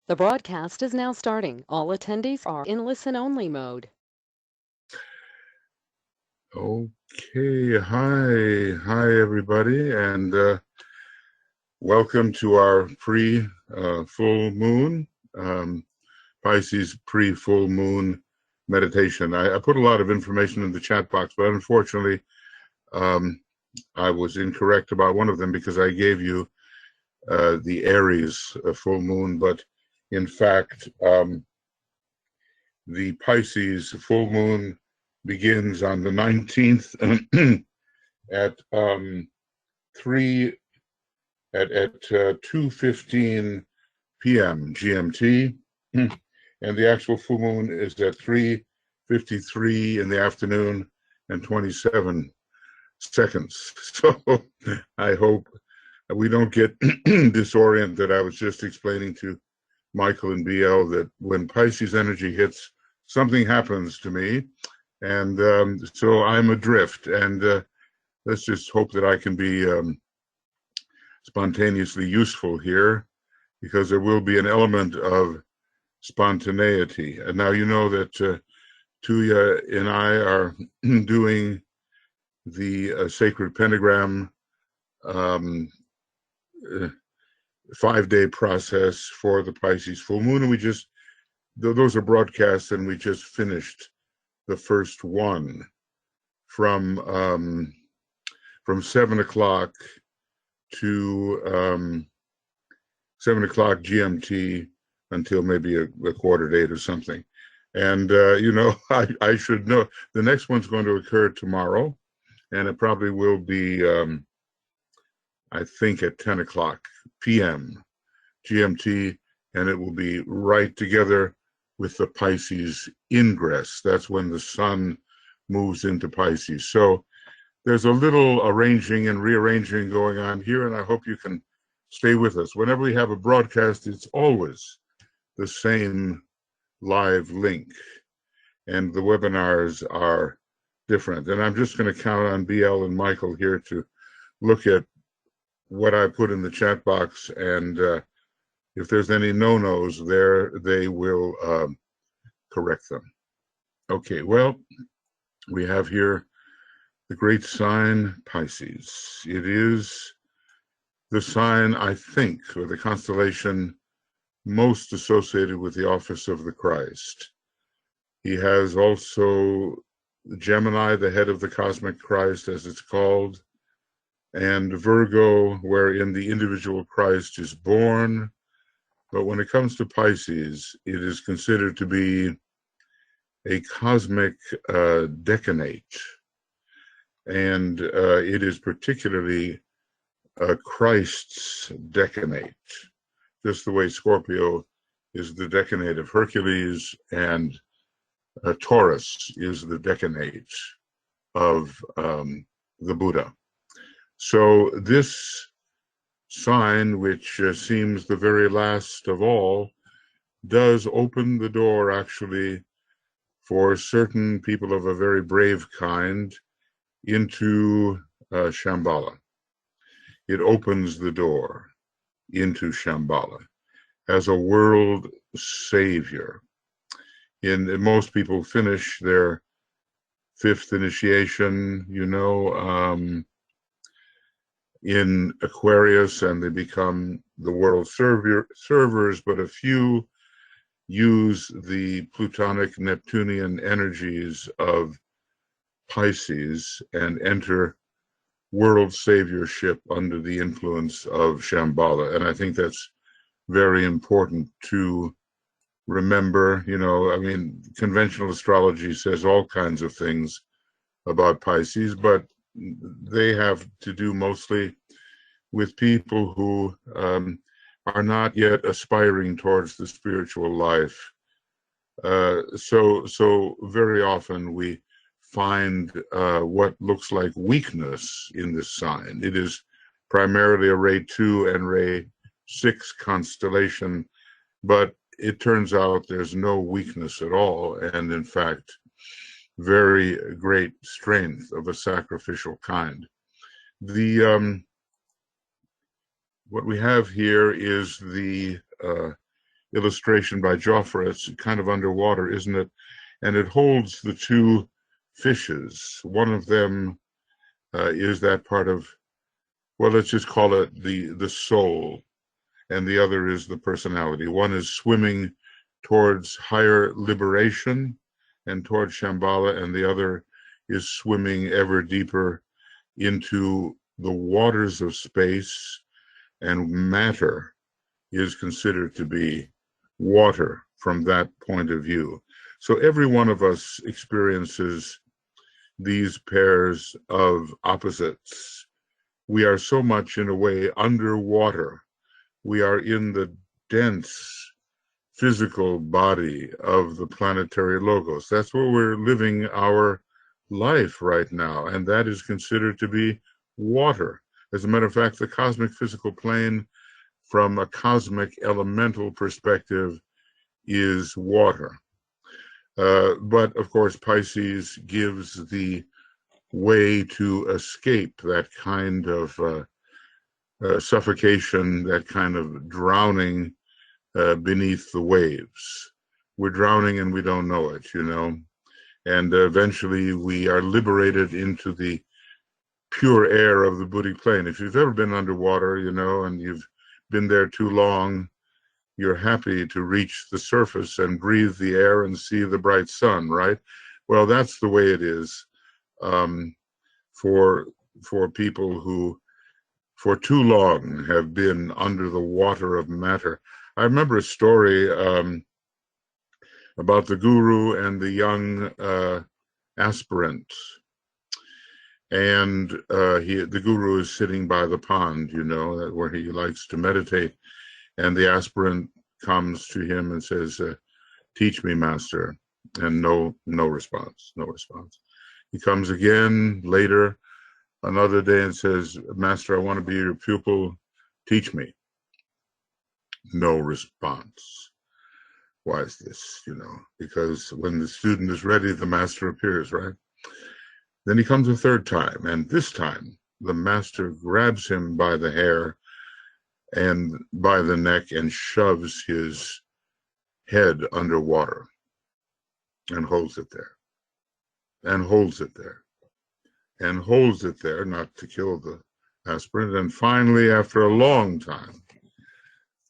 The broadcast is now starting. All attendees are in listen-only mode. Okay, hi everybody, and welcome to our pre-full moon, Pisces pre-full moon meditation. I put a lot of information in the chat box, but unfortunately, I was incorrect about one of them because I gave you the Aries full moon, but in fact, the Pisces full moon begins on the 19th at 2:15 p.m. GMT, and the actual full moon is at 3:53 in the afternoon and 27 seconds. So I hope we don't get disoriented. I was just explaining to Michael and BL that when Pisces energy hits, something happens to me, and so I'm adrift, and let's just hope that I can be spontaneously useful here, because there will be an element of spontaneity. And now you know that Tuya and I are doing the sacred pentagram 5-day process for the Pisces full moon, and we just, those are broadcasts, and we just finished the first one from 7 o'clock to 7 o'clock GMT until maybe a quarter to 8 or something. And I should know the next one's going to occur tomorrow, and it probably will be I think at 10 o'clock p.m. GMT, and it will be right together with the Pisces ingress. That's when the sun moves into Pisces. So there's a little arranging and rearranging going on here, and I hope you can stay with us. Whenever we have a broadcast, it's always the same live link, and the webinars are different. And I'm just going to count on BL and Michael here to look at what I put in the chat box, and if there's any no-nos there, they will correct them. Okay, well, we have here the great sign Pisces. It is the sign, I think, or the constellation most associated with the office of the Christ. He has also Gemini, the head of the cosmic Christ, as it's called, and Virgo, wherein the individual Christ is born. But when it comes to Pisces, it is considered to be a cosmic decanate, and it is particularly Christ's decanate, just the way Scorpio is the decanate of Hercules, and Taurus is the decanate of the Buddha. So this sign, which seems the very last of all, does open the door actually for certain people of a very brave kind into Shambhala. It opens the door into Shambhala as a world savior. And most people finish their fifth initiation, in Aquarius, and they become the world servers, but a few use the Plutonic Neptunian energies of Pisces and enter world saviorship under the influence of Shambhala. And I think that's very important to remember. Conventional astrology says all kinds of things about Pisces, but they have to do mostly with people who are not yet aspiring towards the spiritual life. So very often we find what looks like weakness in this sign. It is primarily a Ray 2 and Ray 6 constellation, but it turns out there's no weakness at all, and in fact, very great strength of a sacrificial kind. What we have here is the illustration by Joffre. It's kind of underwater, isn't it? And it holds the two fishes. One of them is that part of, well, let's just call it the soul, and the other is the personality. One is swimming towards higher liberation and towards Shambhala, and the other is swimming ever deeper into the waters of space, and matter is considered to be water from that point of view. So every one of us experiences these pairs of opposites. We are so much, in a way, underwater. We are in the dense physical body of the planetary logos. That's where we're living our life right now, and that is considered to be water. As a matter of fact, the cosmic physical plane, from a cosmic elemental perspective, is water. But of course, Pisces gives the way to escape that kind of suffocation, that kind of drowning beneath the waves. We're drowning and we don't know it, you know. And eventually we are liberated into the pure air of the Buddhic plane. If you've ever been underwater, you know, and you've been there too long, you're happy to reach the surface and breathe the air and see the bright sun, right? Well, that's the way it is for people who for too long have been under the water of matter. I remember a story about the guru and the young aspirant. And the guru is sitting by the pond, you know, where he likes to meditate. And the aspirant comes to him and says, teach me, master. And no response, no response. He comes again later, another day, and says, master, I want to be your pupil. Teach me. No response. Why is this, you know? Because when the student is ready, the master appears, right? Then he comes a third time, and this time the master grabs him by the hair and by the neck and shoves his head underwater and holds it there, and holds it there, and holds it there, not to kill the aspirant, and finally, after a long time,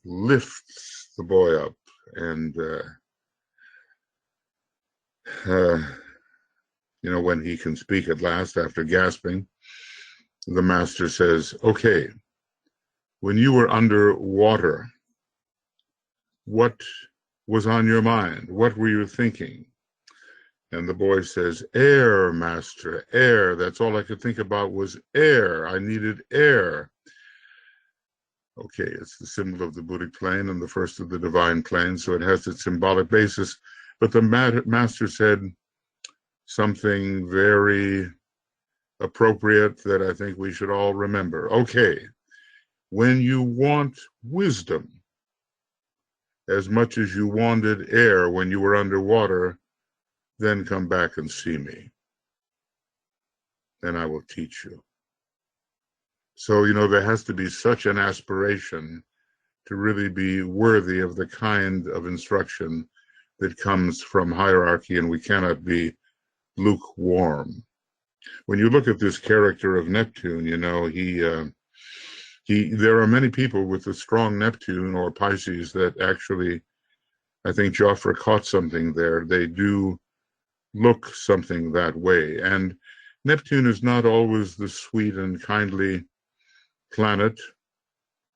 lifts the boy up and you know, when he can speak at last after gasping, the master says, okay, when you were underwater, what was on your mind? What were you thinking? And the boy says, air, master, air. That's all I could think about was air. I needed air. Okay, it's the symbol of the Buddhic plane and the first of the divine planes, so it has its symbolic basis. But the master said something very appropriate that I think we should all remember. Okay, when you want wisdom as much as you wanted air when you were underwater, then come back and see me, and I will teach you. So, you know, there has to be such an aspiration to really be worthy of the kind of instruction that comes from hierarchy, and we cannot be lukewarm. When you look at this character of Neptune, you know, there are many people with a strong Neptune or Pisces that actually, I think Joffre caught something there. They do look something that way. And Neptune is not always the sweet and kindly planet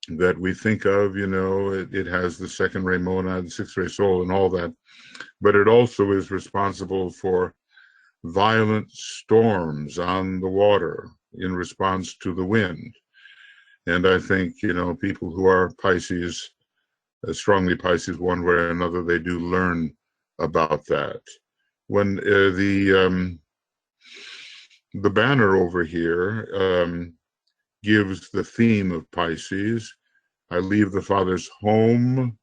that we think of, you know. It has the second ray monad, the sixth ray soul, and all that. But it also is responsible for violent storms on the water in response to the wind. And I think, you know, people who are Pisces, strongly Pisces one way or another, they do learn about that. When the banner over here gives the theme of Pisces, I leave the Father's home,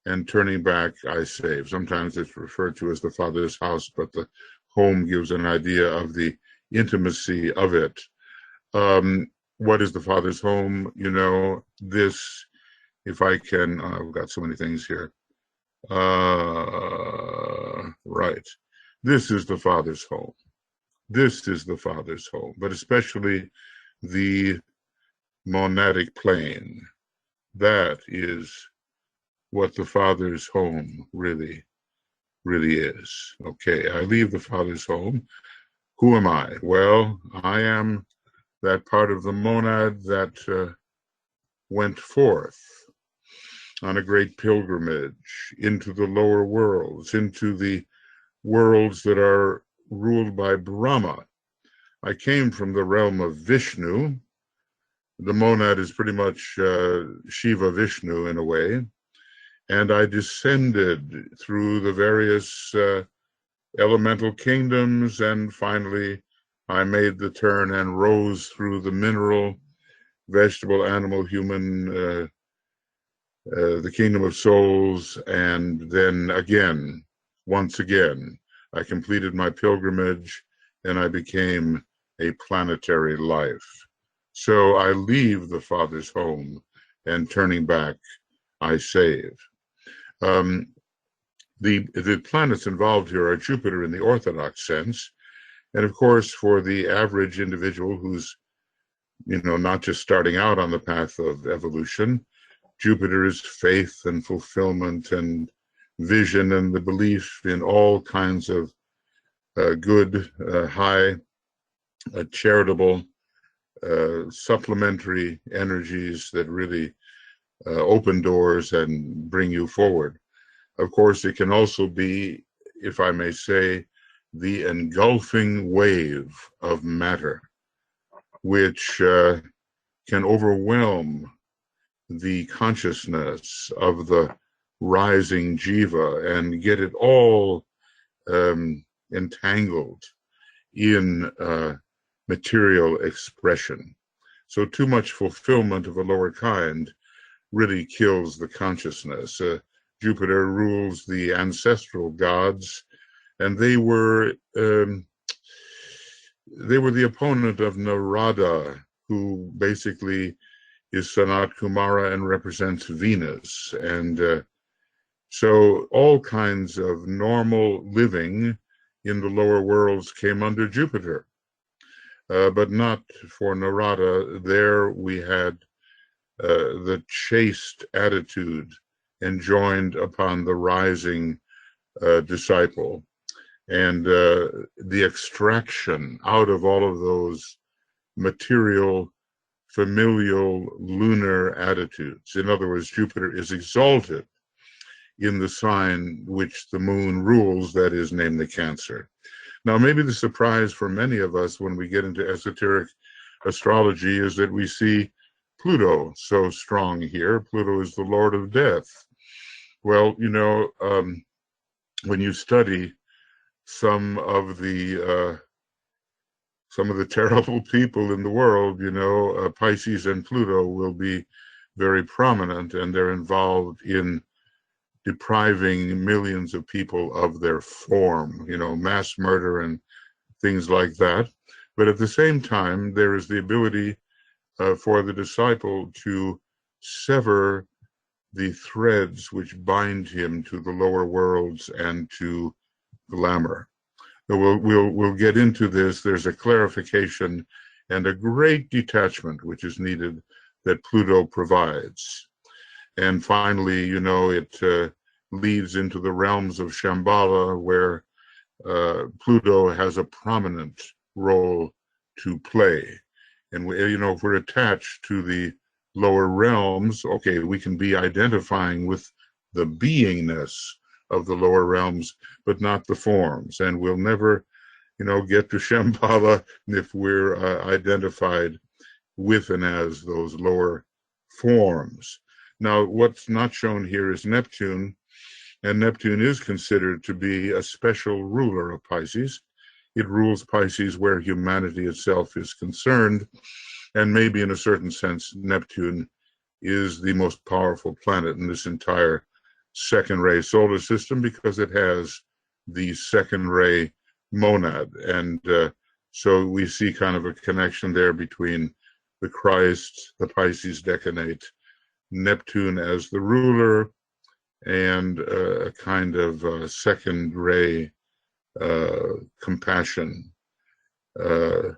and turning back I save. Sometimes it's referred to as the Father's house, but the home gives an idea of the intimacy of it. What is the Father's home? You know, this if I can, I've got so many things here. Right. This is the Father's home. This is the Father's home, but especially the monadic plane. That is what the Father's home really is. Okay, I leave the Father's home. Who am I? Well, I am that part of the monad that went forth on a great pilgrimage into the lower worlds, into the worlds that are ruled by Brahma. I came from the realm of Vishnu. The monad is pretty much Shiva Vishnu in a way. And I descended through the various elemental kingdoms, and finally I made the turn and rose through the mineral, vegetable, animal, human, the kingdom of souls, and then again, once again, I completed my pilgrimage and I became a planetary life. So I leave the Father's home, and turning back, I save. The planets involved here are Jupiter in the orthodox sense, and of course, for the average individual who's, not just starting out on the path of evolution, Jupiter is faith and fulfillment and vision and the belief in all kinds of good, high, charitable, supplementary energies that really open doors and bring you forward. Of course, it can also be, if I may say, the engulfing wave of matter, which can overwhelm the consciousness of the rising jiva and get it all entangled in material expression. So too much fulfillment of a lower kind really kills the consciousness. Jupiter rules the ancestral gods, and they were the opponent of Narada, who basically is Sanat Kumara and represents Venus. And so all kinds of normal living in the lower worlds came under Jupiter, but not for Narada. There we had the chaste attitude enjoined upon the rising disciple, and the extraction out of all of those material, familial, lunar attitudes. In other words, Jupiter is exalted in the sign which the moon rules, that is, named the Cancer. Now, maybe the surprise for many of us when we get into esoteric astrology is that we see Pluto so strong here. Pluto is the Lord of Death. Well, when you study some of the terrible people in the world, Pisces and Pluto will be very prominent, and they're involved in depriving millions of people of their form, mass murder and things like that. But at the same time, there is the ability for the disciple to sever the threads which bind him to the lower worlds and to glamour. So we'll get into this. There's a clarification and a great detachment which is needed that Pluto provides. And finally, it leads into the realms of Shambhala, where Pluto has a prominent role to play. And if we're attached to the lower realms, okay, we can be identifying with the beingness of the lower realms, but not the forms. And we'll never, get to Shambhala if we're identified with and as those lower forms. Now, what's not shown here is Neptune, and Neptune is considered to be a special ruler of Pisces. It rules Pisces where humanity itself is concerned, and maybe in a certain sense, Neptune is the most powerful planet in this entire second ray solar system because it has the second ray monad. And so we see kind of a connection there between the Christ, the Pisces decanate, Neptune as the ruler, and a kind of second ray compassion,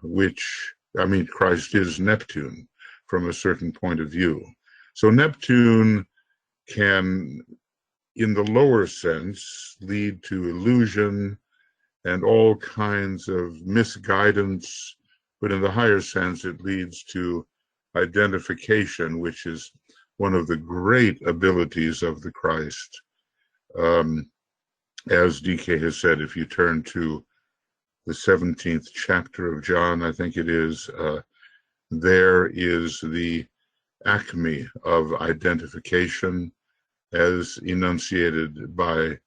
which, I mean, Christ is Neptune from a certain point of view. So Neptune can, in the lower sense, lead to illusion and all kinds of misguidance, but in the higher sense, it leads to identification, which is one of the great abilities of the Christ. As DK has said, if you turn to the 17th chapter of John, I think it is, there is the acme of identification as enunciated by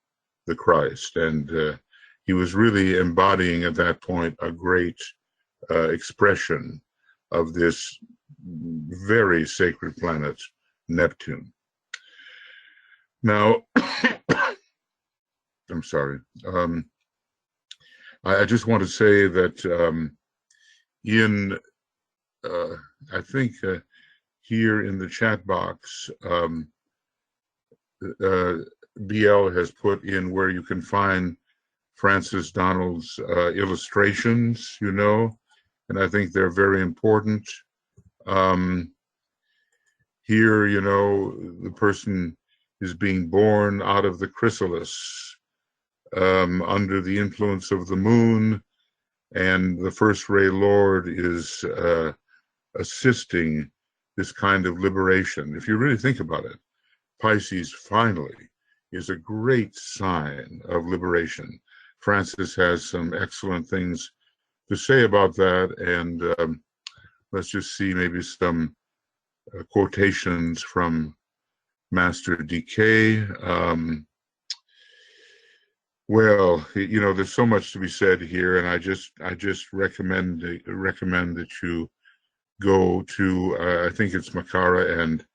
the Christ. And he was really embodying at that point a great expression of this very sacred planet, Neptune. Now, I'm sorry. I just want to say that I think here in the chat box, BL has put in where you can find Francis Donald's illustrations, and I think they're very important. Here, the person is being born out of the chrysalis under the influence of the moon, and the first ray Lord is assisting this kind of liberation. If you really think about it, Pisces finally is a great sign of liberation. Francis has some excellent things to say about that, and let's just see maybe some quotations from Master DK. Well, there's so much to be said here, and I just recommend that you go to I think it's Makara, and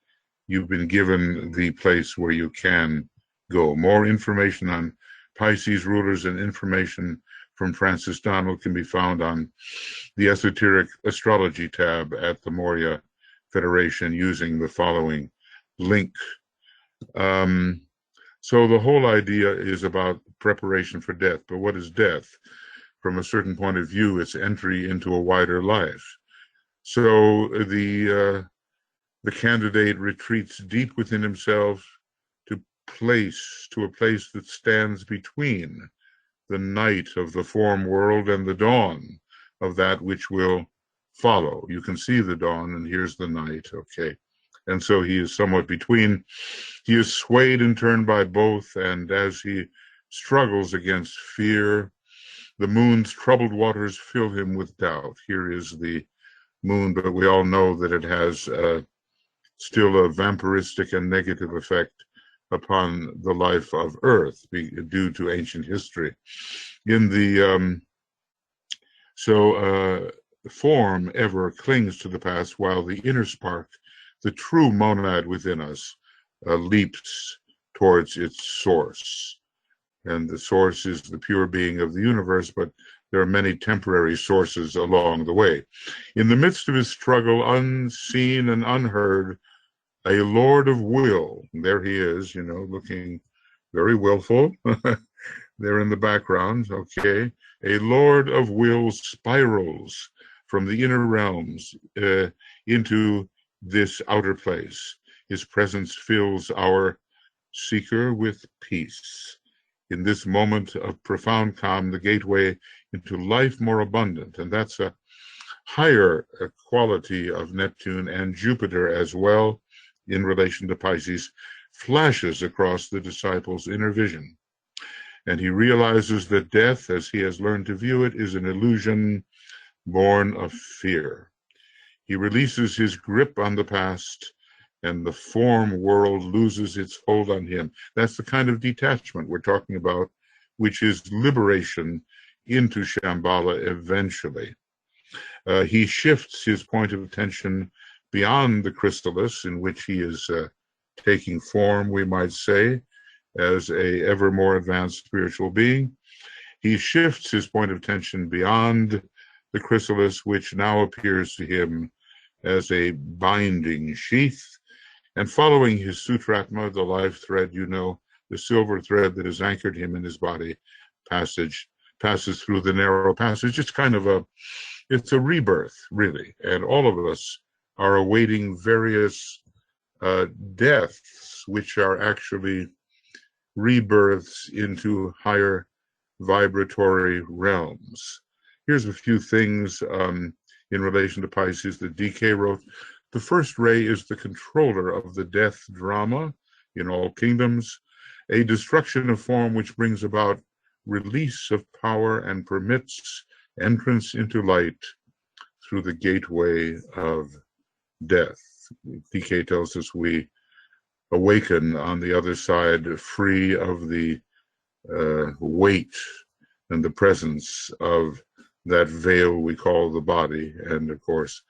you've been given the place where you can go. More information on Pisces rulers and information from Francis Donald can be found on the Esoteric Astrology tab at the Moria Federation using the following link. So the whole idea is about preparation for death. But what is death? From a certain point of view, it's entry into a wider life. So the candidate retreats deep within himself to a place that stands between the night of the form world and the dawn of that which will follow. You can see the dawn, and here's the night, okay? And so he is somewhat between. He is swayed and turned by both, and as he struggles against fear, the moon's troubled waters fill him with doubt. Here is the moon, but we all know that it has still a vampiristic and negative effect upon the life of Earth due to ancient history. In the form ever clings to the past, while the inner spark, the true monad within us, leaps towards its source. And the source is the pure being of the universe, but there are many temporary sources along the way. In the midst of his struggle, unseen and unheard, a Lord of Will, there he is, looking very willful, there in the background, okay. A Lord of Will spirals from the inner realms into this outer place. His presence fills our seeker with peace. In this moment of profound calm, the gateway into life more abundant, and that's a higher quality of Neptune and Jupiter as well in relation to Pisces, flashes across the disciple's inner vision. And he realizes that death, as he has learned to view it, is an illusion born of fear. He releases his grip on the past, and the form world loses its hold on him. That's the kind of detachment we're talking about, which is liberation into Shambhala eventually. He shifts his point of attention beyond the chrysalis, in which he is taking form, we might say, as a ever more advanced spiritual being. He shifts his point of attention beyond the chrysalis, which now appears to him as a binding sheath, And following his sutratma, the life thread, the silver thread that has anchored him in his body, passes through the narrow passage. It's a rebirth, really. And all of us are awaiting various deaths, which are actually rebirths into higher vibratory realms. Here's a few things in relation to Pisces that DK wrote. The first ray is the controller of the death drama in all kingdoms, a destruction of form which brings about release of power and permits entrance into light through the gateway of death. DK tells us we awaken on the other side free of the weight and the presence of that veil we call the body. And of course,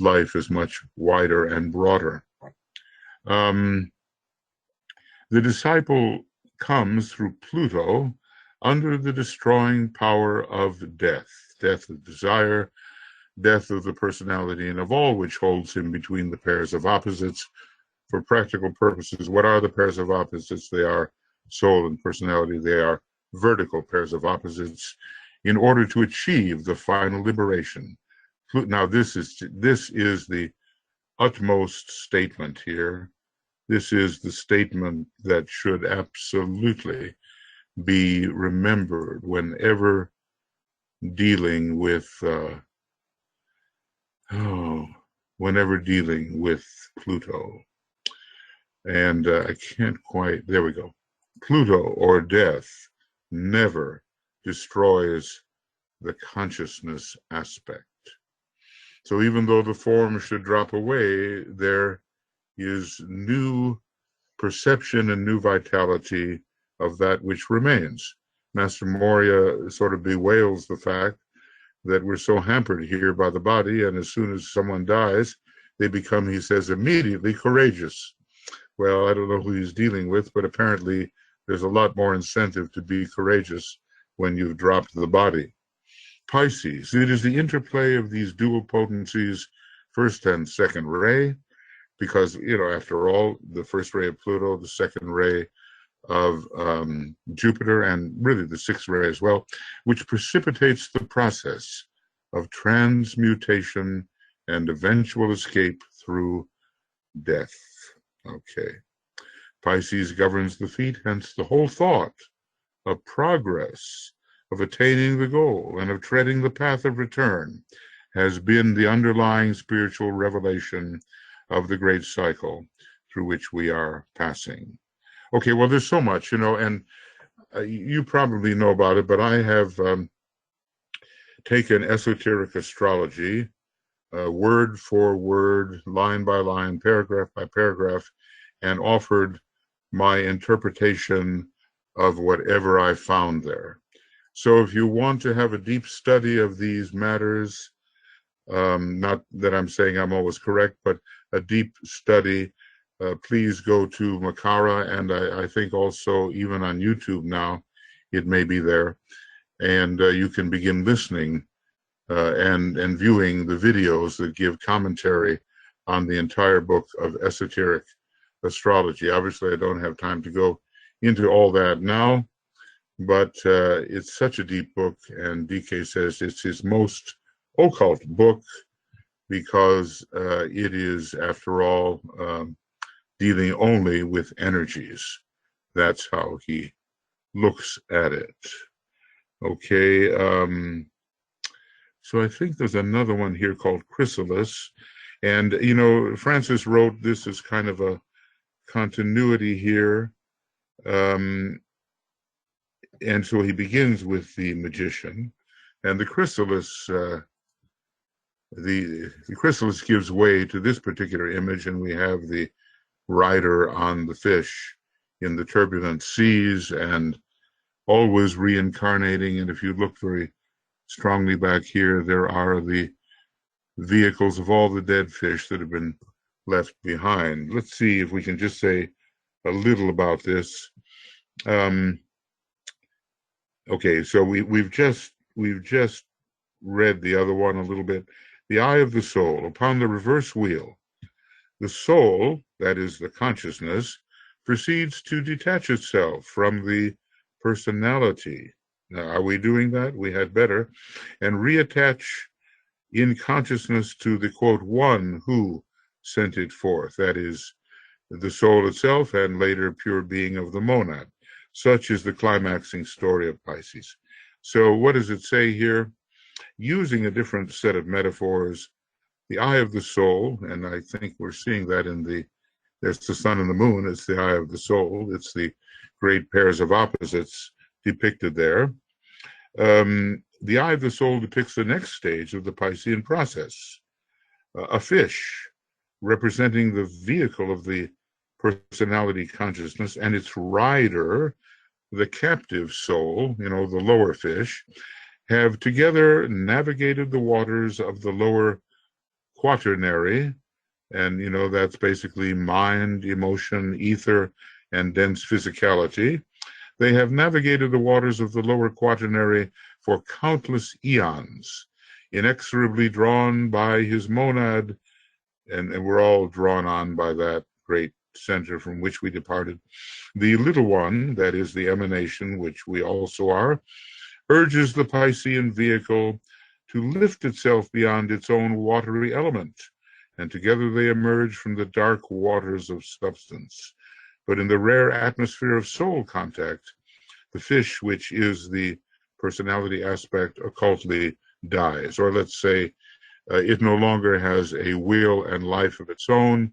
life is much wider and broader. The disciple comes through Pluto under the destroying power of death, death of desire, death of the personality, and of all which holds him between the pairs of opposites. For practical purposes, what are the pairs of opposites? They are soul and personality. They are vertical pairs of opposites in order to achieve the final liberation. Now, this is the utmost statement here. This is the statement that should absolutely be remembered whenever dealing with Pluto. And I can't quite, there we go. Pluto, or death, never destroys the consciousness aspect. So even though the form should drop away, there is new perception and new vitality of that which remains. Master Moria sort of bewails the fact that we're so hampered here by the body, and as soon as someone dies, they become, he says, immediately courageous. Well, I don't know who he's dealing with, but apparently there's a lot more incentive to be courageous when you've dropped the body. Pisces, it is the interplay of these dual potencies, first and second ray, because, after all, the first ray of Pluto, the second ray of Jupiter, and really the sixth ray as well, which precipitates the process of transmutation and eventual escape through death. Okay. Pisces governs the feet, hence the whole thought of progress, of attaining the goal, and of treading the path of return has been the underlying spiritual revelation of the great cycle through which we are passing. Okay, well, there's so much, and you probably know about it, but I have taken esoteric astrology, word for word, line by line, paragraph by paragraph, and offered my interpretation of whatever I found there. So if you want to have a deep study of these matters, not that I'm saying I'm always correct, but a deep study, please go to Makara, and I think also even on YouTube now, it may be there, and you can begin listening and viewing the videos that give commentary on the entire book of esoteric astrology. Obviously, I don't have time to go into all that now, but it's such a deep book, and DK says it's his most occult book because it is, after all, dealing only with energies. That's how he looks at it. Okay, so I think there's another one here called Chrysalis, and Francis wrote this as kind of a continuity here, and so he begins with the magician, and the chrysalis. The chrysalis gives way to this particular image, and we have the rider on the fish in the turbulent seas and always reincarnating. And if you look very strongly back here, there are the vehicles of all the dead fish that have been left behind. Let's see if we can just say a little about this. Okay, so we've just read the other one a little bit. The eye of the soul. Upon the reverse wheel, the soul that is the consciousness, proceeds to detach itself from the personality. Now, are we doing that? We had better. And reattach in consciousness to the, quote, one who sent it forth, that is, the soul itself and later pure being of the monad. Such is the climaxing story of Pisces. So what does it say here? Using a different set of metaphors, the eye of the soul, and I think we're seeing that in there's the sun and the moon, it's the eye of the soul, it's the great pairs of opposites depicted there. The eye of the soul depicts the next stage of the Piscean process, a fish representing the vehicle of the personality consciousness, and its rider, the captive soul, the lower fish, have together navigated the waters of the lower quaternary, and that's basically mind, emotion, ether, and dense physicality. They have navigated the waters of the lower quaternary for countless eons, inexorably drawn by his monad, and we're all drawn on by that great center from which we departed. The little one, that is the emanation, which we also are, urges the Piscean vehicle to lift itself beyond its own watery element, and together they emerge from the dark waters of substance. But in the rare atmosphere of soul contact, the fish, which is the personality aspect, occultly dies, or let's say it no longer has a will and life of its own.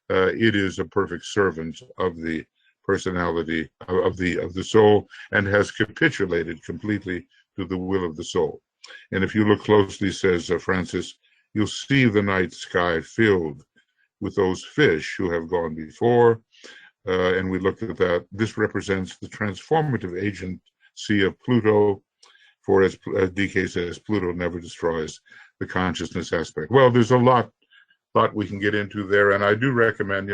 It is a perfect servant of the personality of the soul, and has capitulated completely to the will of the soul. And if you look closely, says Francis, you'll see the night sky filled with those fish who have gone before. And we looked at that. This represents the transformative agency of Pluto, for as DK says, Pluto never destroys the consciousness aspect. Well, there's a lot we can get into there, and I do recommend,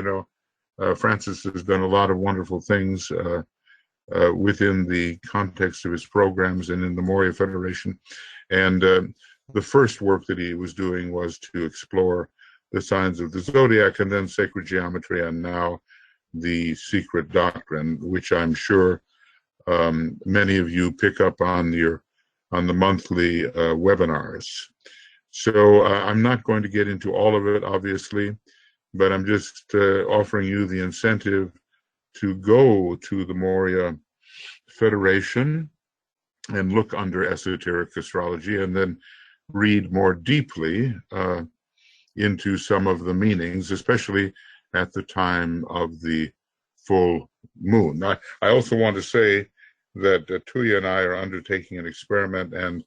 Francis has done a lot of wonderful things within the context of his programs and in the Moria Federation. And the first work that he was doing was to explore the signs of the zodiac, and then sacred geometry, and now the secret doctrine, which I'm sure many of you pick up on the monthly webinars. So I'm not going to get into all of it, obviously, but I'm just offering you the incentive to go to the Moria Federation and look under esoteric astrology, and then read more deeply into some of the meanings, especially at the time of the full moon. I also want to say that Tuya and I are undertaking an experiment, and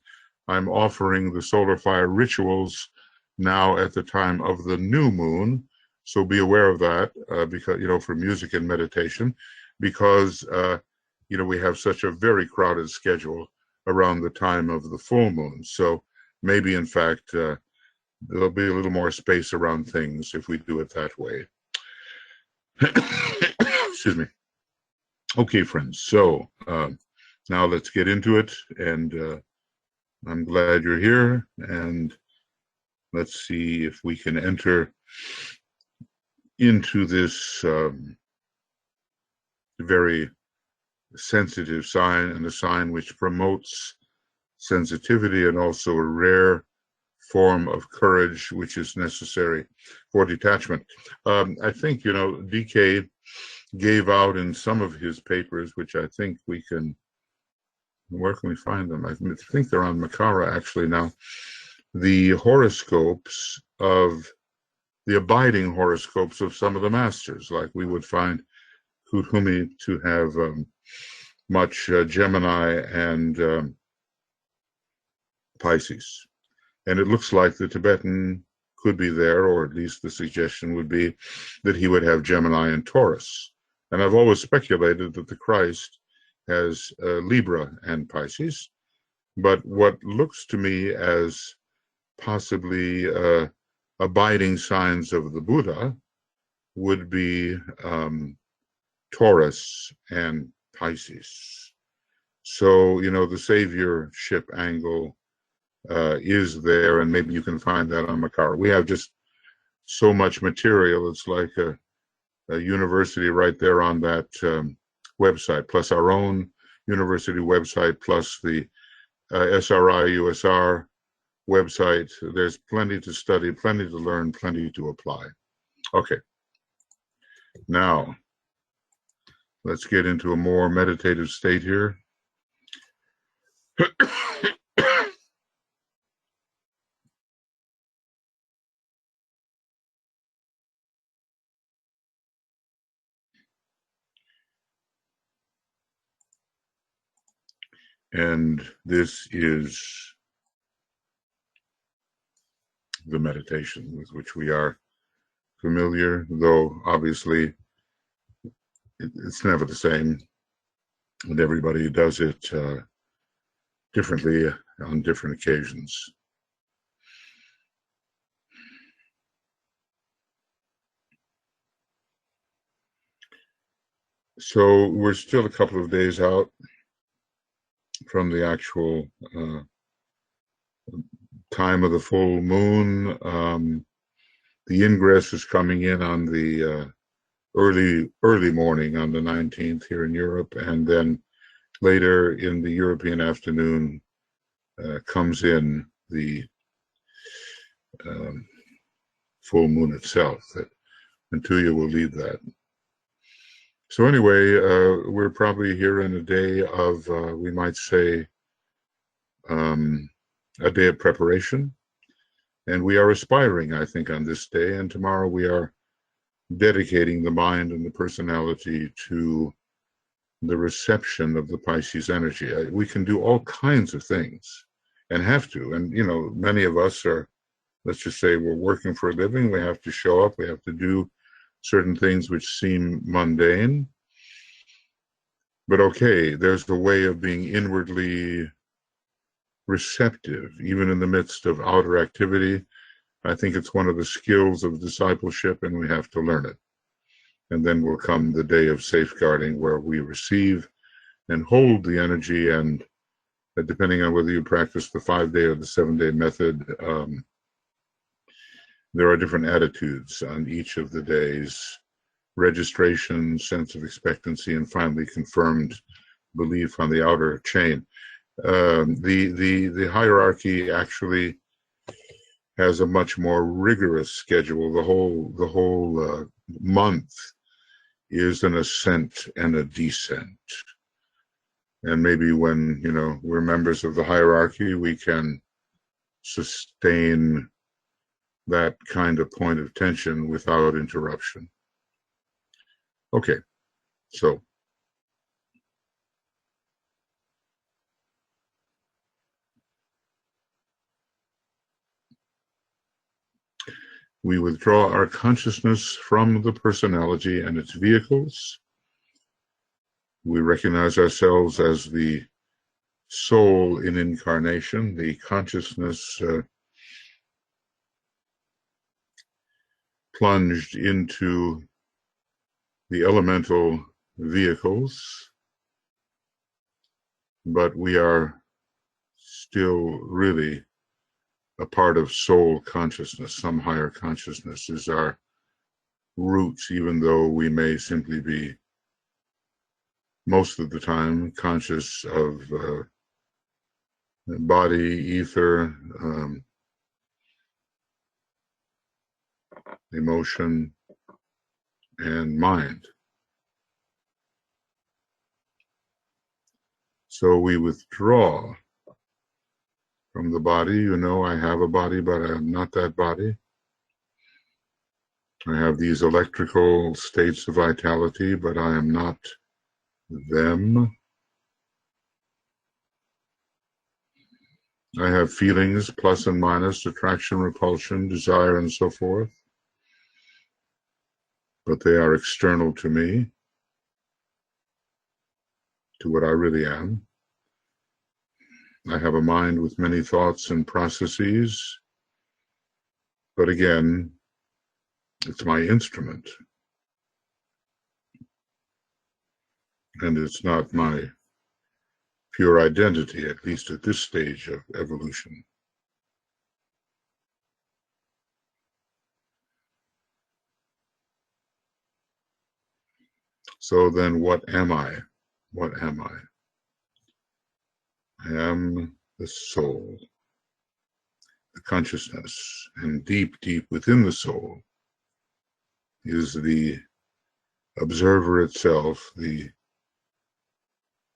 I'm offering the solar fire rituals now at the time of the new moon. So be aware of that, because, for music and meditation, because, we have such a very crowded schedule around the time of the full moon. So maybe, in fact, there'll be a little more space around things if we do it that way. Excuse me. Okay, friends. So now let's get into it, and I'm glad you're here, and let's see if we can enter into this very sensitive sign, and a sign which promotes sensitivity, and also a rare form of courage which is necessary for detachment. I think, DK gave out in some of his papers, which I think we can, where can we find them? I think they're on Makara actually now, the horoscopes of the abiding horoscopes of some of the masters, like we would find Kuthumi to have much Gemini and Pisces. And it looks like the Tibetan could be there, or at least the suggestion would be that he would have Gemini and Taurus. And I've always speculated that the Christ has Libra and Pisces, but what looks to me as possibly abiding signs of the Buddha would be Taurus and Pisces. So, the saviorship angle is there, and maybe you can find that on Makara. We have just so much material. It's like university right there on that website, plus our own university website, plus the SRI USR website. There's plenty to study, plenty to learn, plenty to apply. Okay, now let's get into a more meditative state here. And this is the meditation with which we are familiar, though obviously it's never the same, and everybody does it differently on different occasions. So we're still a couple of days out from the actual time of the full moon. The ingress is coming in on the early morning on the 19th here in Europe, and then later in the European afternoon comes in the full moon itself. And Tuya will lead that. So anyway, we're probably here in a day of, we might say, a day of preparation. And we are aspiring, I think, on this day. And tomorrow we are dedicating the mind and the personality to the reception of the Pisces energy. We can do all kinds of things and have to. And, you know, many of us are, let's just say we're working for a living. We have to show up. We have to do certain things which seem mundane. But okay, there's the way of being inwardly receptive, even in the midst of outer activity. I think it's one of the skills of discipleship, and we have to learn it. And then will come the day of safeguarding, where we receive and hold the energy. And depending on whether you practice the 5-day or the 7-day method, there are different attitudes on each of the days: registration, sense of expectancy, and finally confirmed belief on the outer chain. The hierarchy actually has a much more rigorous schedule. The whole month is an ascent and a descent. And maybe when, you know, we're members of the hierarchy, we can sustain that kind of point of tension without interruption. Okay, so we withdraw our consciousness from the personality and its vehicles. We recognize ourselves as the soul in incarnation, the consciousness plunged into the elemental vehicles, but we are still really a part of soul consciousness. Some higher consciousness is our roots, even though we may simply be, most of the time, conscious of body, ether, emotion, and mind. So we withdraw from the body. You know, I have a body, but I am not that body. I have these electrical states of vitality, but I am not them. I have feelings, plus and minus, attraction, repulsion, desire, and so forth, but they are external to me, to what I really am. I have a mind with many thoughts and processes, but again, it's my instrument, and it's not my pure identity, at least at this stage of evolution. So then what am I? What am I? I am the soul, the consciousness, and deep, deep within the soul is the observer itself, the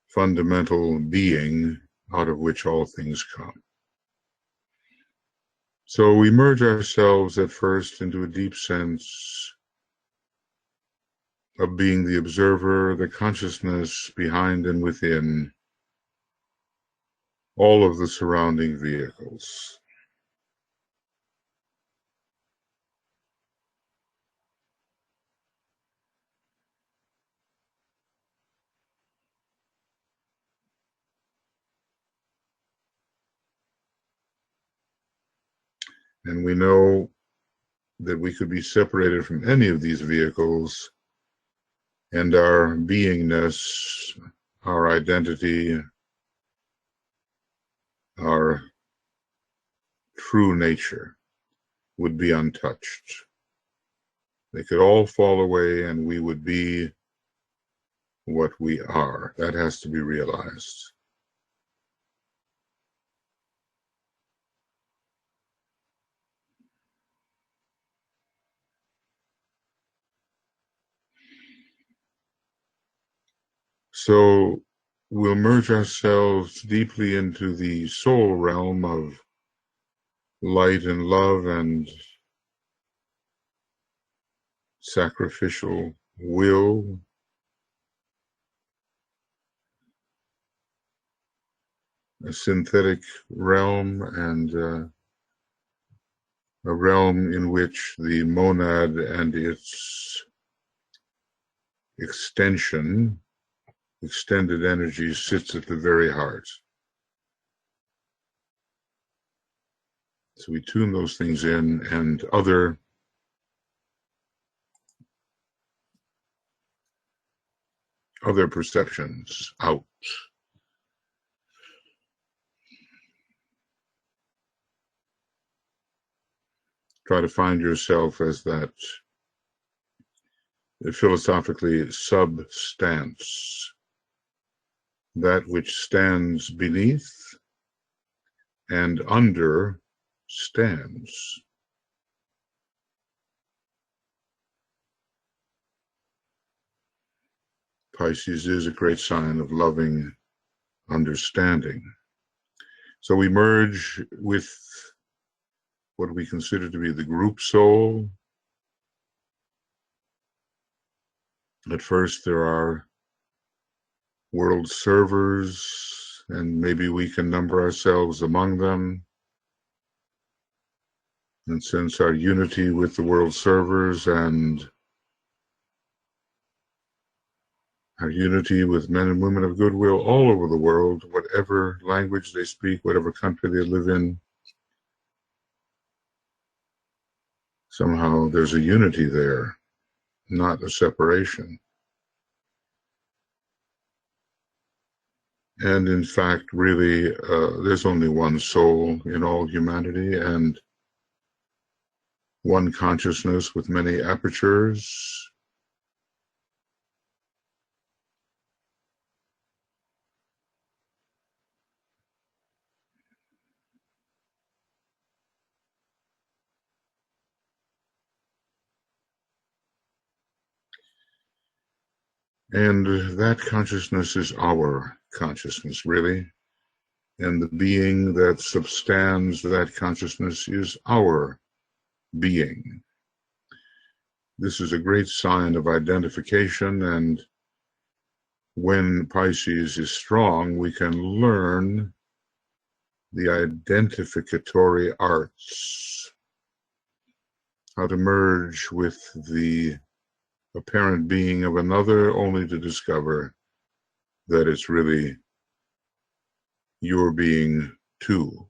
fundamental being out of which all things come. So we merge ourselves at first into a deep sense of being the observer, the consciousness behind and within all of the surrounding vehicles. And we know that we could be separated from any of these vehicles, and our beingness, our identity, our true nature would be untouched. They could all fall away and we would be what we are. That has to be realized. So we'll merge ourselves deeply into the soul realm of light and love and sacrificial will, a synthetic realm, and a realm in which the monad and its extended energy sits at the very heart. So we tune those things in, and other perceptions out. Try to find yourself as that philosophically substance, that which stands beneath and understands. Pisces is a great sign of loving understanding. So we merge with what we consider to be the group soul. At first, there are world servers, and maybe we can number ourselves among them and sense our unity with the world servers and our unity with men and women of goodwill all over the world, whatever language they speak, whatever country they live in. Somehow there's a unity there, not a separation. And in fact, really, there's only one soul in all humanity and one consciousness with many apertures. And that consciousness is our consciousness, really. And the being that substands that consciousness is our being. This is a great sign of identification, and when Pisces is strong, we can learn the identificatory arts, how to merge with the apparent being of another, only to discover that it's really your being too.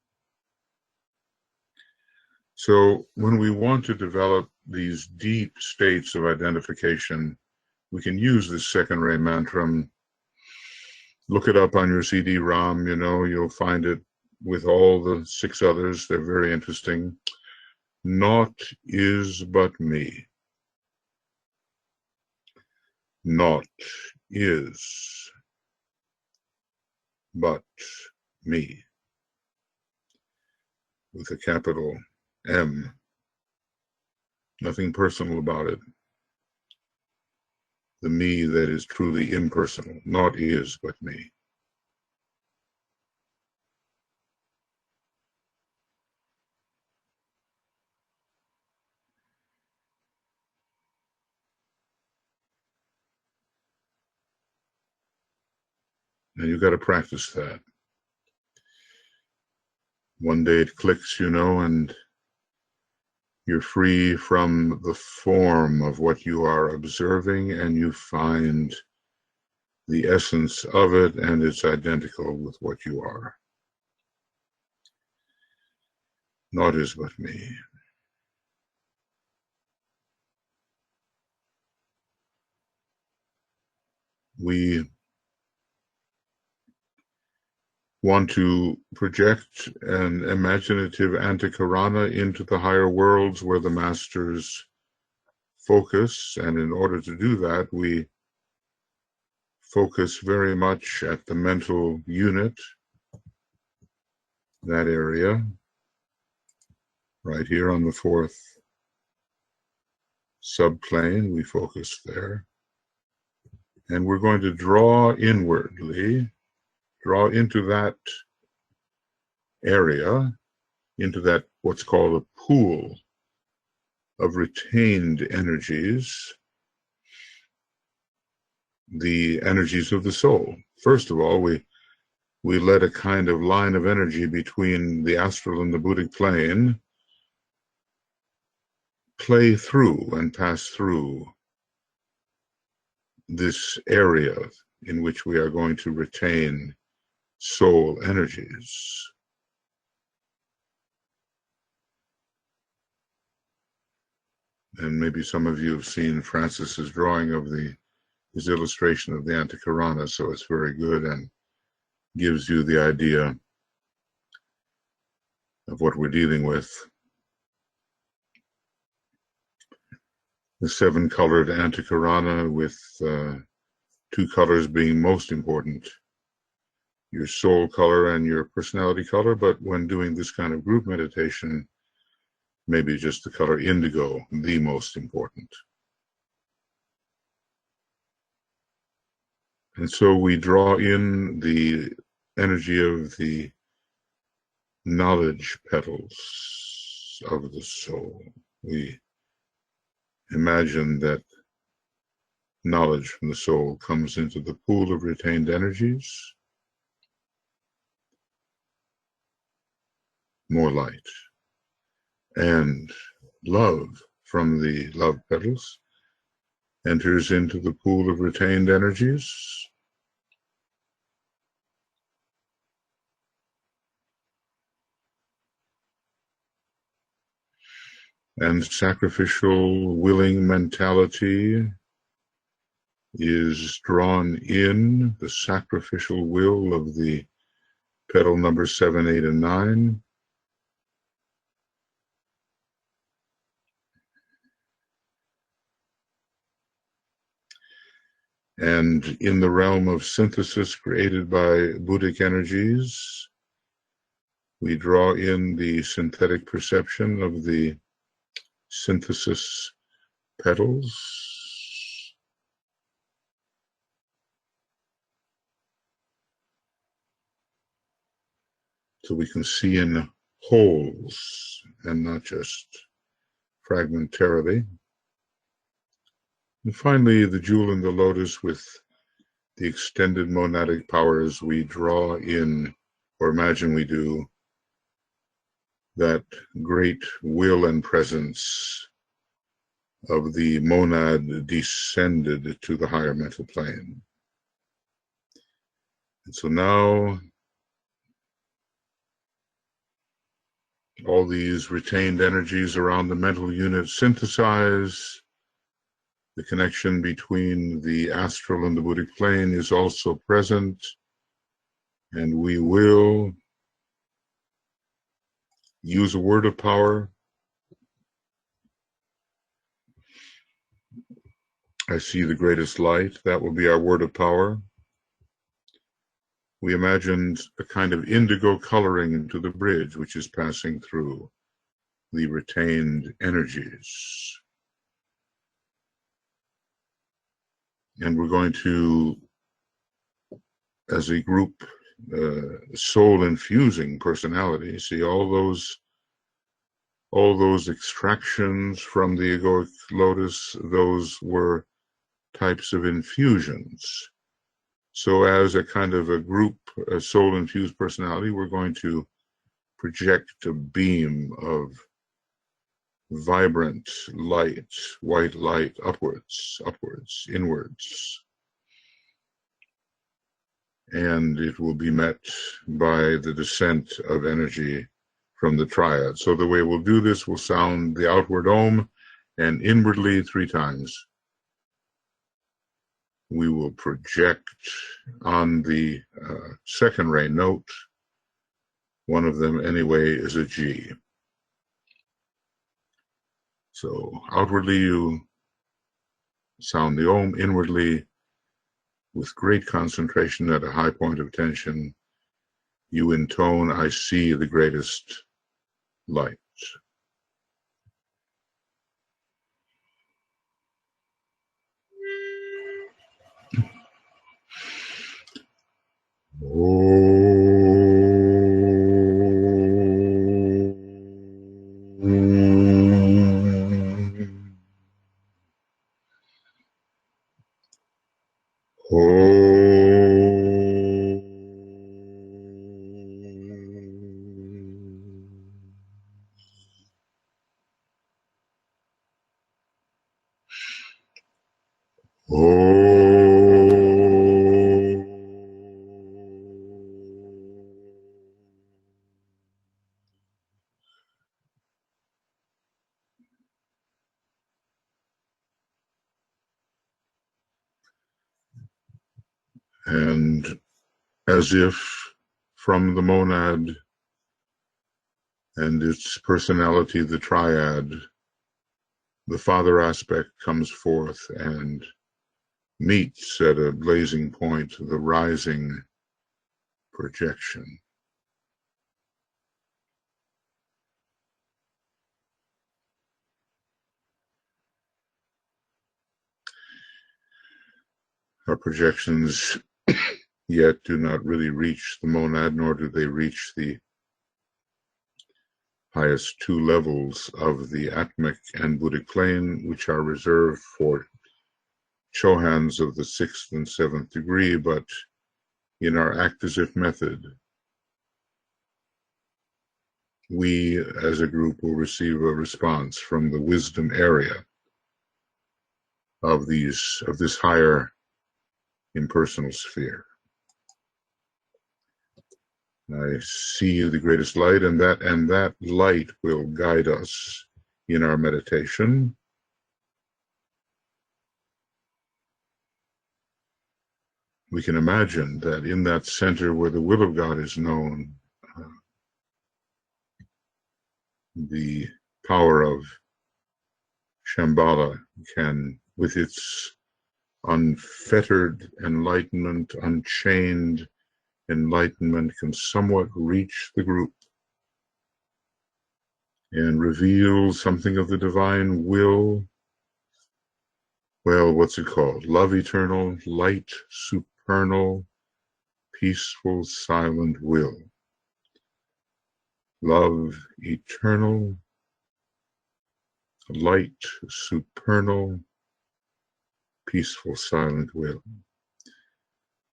So when we want to develop these deep states of identification, we can use this second ray mantra. Look it up on your CD-ROM, you'll find it with all the 6 others. They're very interesting. Naught is but me. Naught is but me, with a capital M. Nothing personal about it. The me that is truly impersonal. Naught is but me. And you've got to practice that. One day it clicks, and you're free from the form of what you are observing, and you find the essence of it, and it's identical with what you are. Naught is but me. We want to project an imaginative antikarana into the higher worlds where the masters focus, and in order to do that, we focus very much at the mental unit, that area, right here on the fourth subplane. We focus there. And we're going to draw inwardly, draw into that area, into that what's called a pool of retained energies, the energies of the soul. First of all, we let a kind of line of energy between the astral and the Buddhic plane play through and pass through this area in which we are going to retain soul energies. And maybe some of you have seen Francis's drawing of his illustration of the Antikarana, so it's very good and gives you the idea of what we're dealing with. The 7-colored Antikarana, with 2 colors being most important, your soul color and your personality color, but when doing this kind of group meditation, maybe just the color indigo, the most important. And so we draw in the energy of the knowledge petals of the soul. We imagine that knowledge from the soul comes into the pool of retained energies. More light. And love from the love petals enters into the pool of retained energies. And sacrificial willing mentality is drawn in, the sacrificial will of the petal number 7, 8, and 9. And in the realm of synthesis created by Buddhic energies, we draw in the synthetic perception of the synthesis petals. So we can see in wholes and not just fragmentarily. And finally, the jewel in the lotus with the extended monadic powers, we draw in, or imagine we do, that great will and presence of the monad descended to the higher mental plane. And so now all these retained energies around the mental unit synthesize. The connection between the astral and the Buddhic plane is also present, and we will use a word of power I see the greatest light. That will be our word of power. We imagined a kind of indigo coloring into the bridge, which is passing through the retained energies. And we're going to, as a group, soul-infusing personality, see all those extractions from the egoic lotus, those were types of infusions. So as a kind of a group, a soul-infused personality, we're going to project a beam of vibrant light, white light, upwards, inwards. And it will be met by the descent of energy from the triad. So the way we'll do this, we'll sound the outward Om, and inwardly 3 times. We will project on the second ray note. One of them, anyway, is a G. So outwardly you sound the Om, inwardly with great concentration at a high point of tension, you intone, I see the greatest light. And as if from the monad and its personality, the triad, the father aspect comes forth and meets at a blazing point the rising projection. Our projections yet do not really reach the monad, nor do they reach the highest 2 levels of the Atmic and Buddhic plane, which are reserved for Chohans of the 6th and 7th degree, but in our act as if method, we as a group will receive a response from the wisdom area of this higher impersonal sphere. I see the greatest light, and that light will guide us in our meditation. We can imagine that in that center where the will of God is known, the power of Shambhala can, with its unfettered enlightenment, unchained enlightenment, can somewhat reach the group and reveal something of the divine will. Well, what's it called? Love eternal, light supernal, peaceful, silent will. Love eternal, light supernal, peaceful, silent will.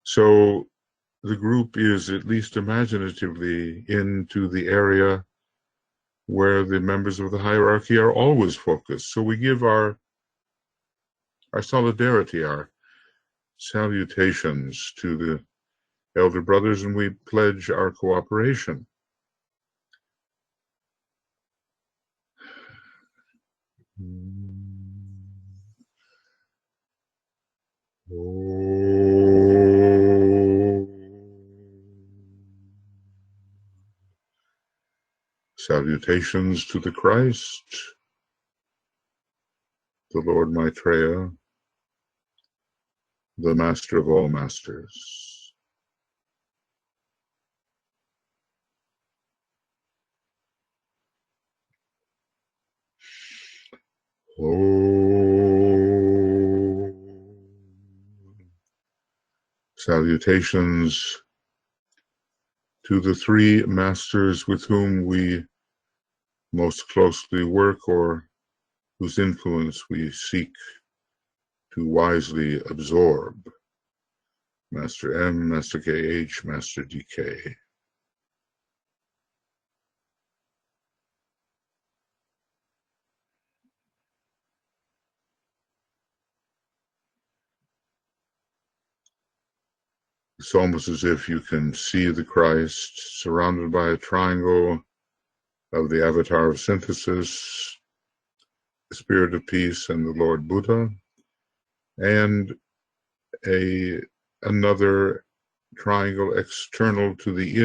So the group is, at least imaginatively, into the area where the members of the hierarchy are always focused. So we give our solidarity, our salutations to the elder brothers, and we pledge our cooperation. Salutations to the Christ, the Lord Maitreya, the Master of all Masters. Oh. Salutations to the three masters with whom we most closely work, or whose influence we seek to wisely absorb. Master M, Master KH, Master DK. It's almost as if you can see the Christ surrounded by a triangle of the avatar of synthesis, the Spirit of Peace, and the Lord Buddha, and another triangle external to the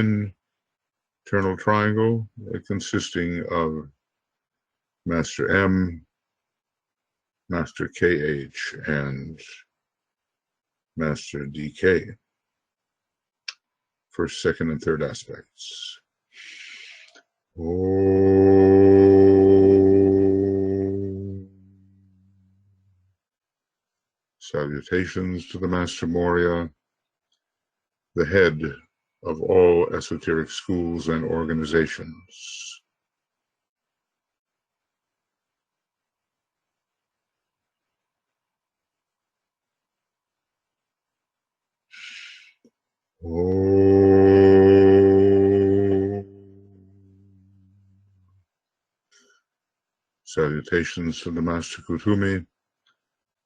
internal triangle, consisting of Master M, Master KH, and Master DK. First, second, and third aspects. Om. Salutations to the Master Moria, the head of all esoteric schools and organizations. Om. Salutations to the Master Kutumi,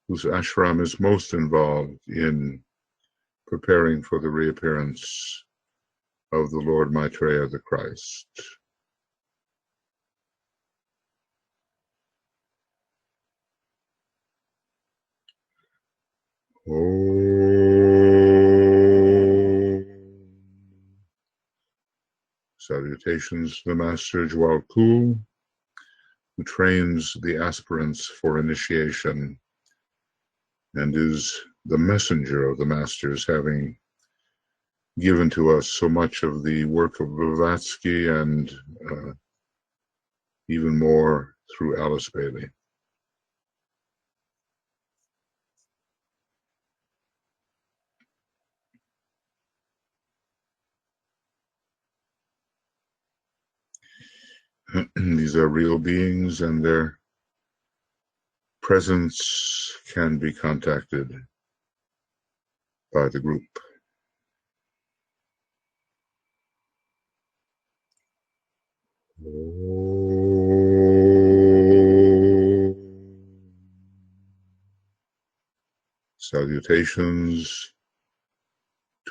whose ashram is most involved in preparing for the reappearance of the Lord Maitreya the Christ. Om. Salutations to the Master Jwal Kul, who trains the aspirants for initiation and is the messenger of the Masters, having given to us so much of the work of Blavatsky and even more through Alice Bailey. These are real beings, and their presence can be contacted by the group. Salutations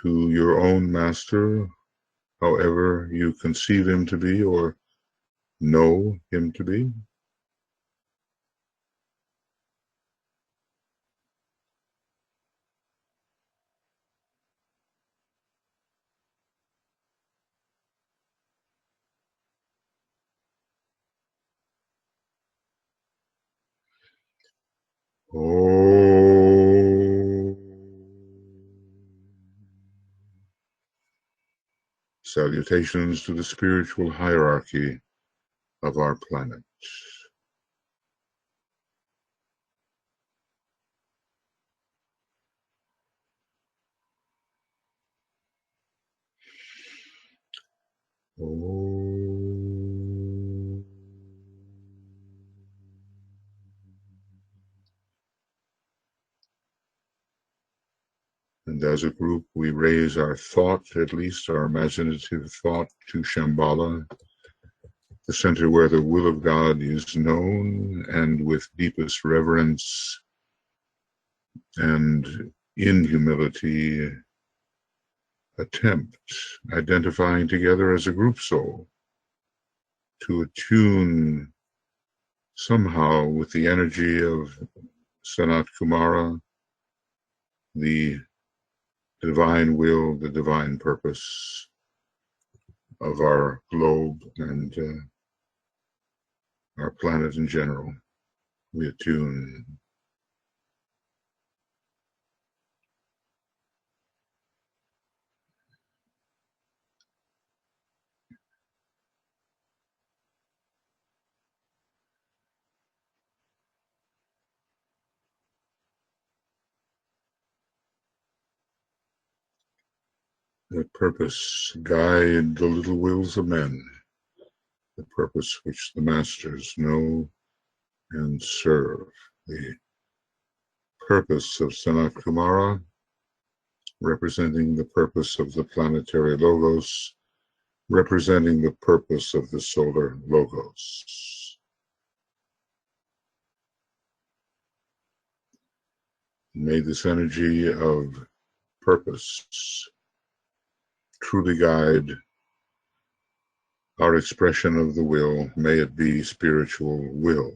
to your own master, however you conceive him to be or know him to be. Oh. Salutations to the spiritual hierarchy of our planet. Oh. And as a group, we raise our thought, at least our imaginative thought, to Shambhala, the center where the will of God is known, and with deepest reverence and in humility attempt, identifying together as a group soul, to attune somehow with the energy of Sanat Kumara, the divine will, the divine purpose of our globe and our planet in general. We attune. Let purpose guide the little wills of men, the purpose which the masters know and serve. The purpose of Sanat Kumara, representing the purpose of the planetary logos, representing the purpose of the solar logos. May this energy of purpose truly guide our expression of the will. May it be spiritual will.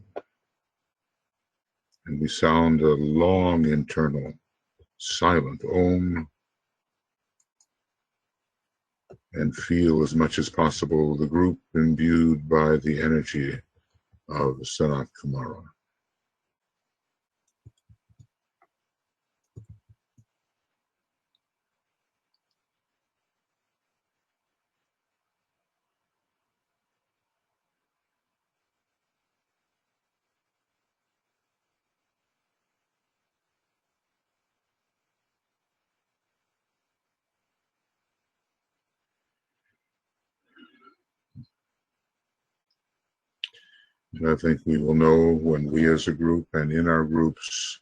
And we sound a long internal silent Om and feel as much as possible the group imbued by the energy of Sanat Kumara. And I think we will know when we as a group and in our groups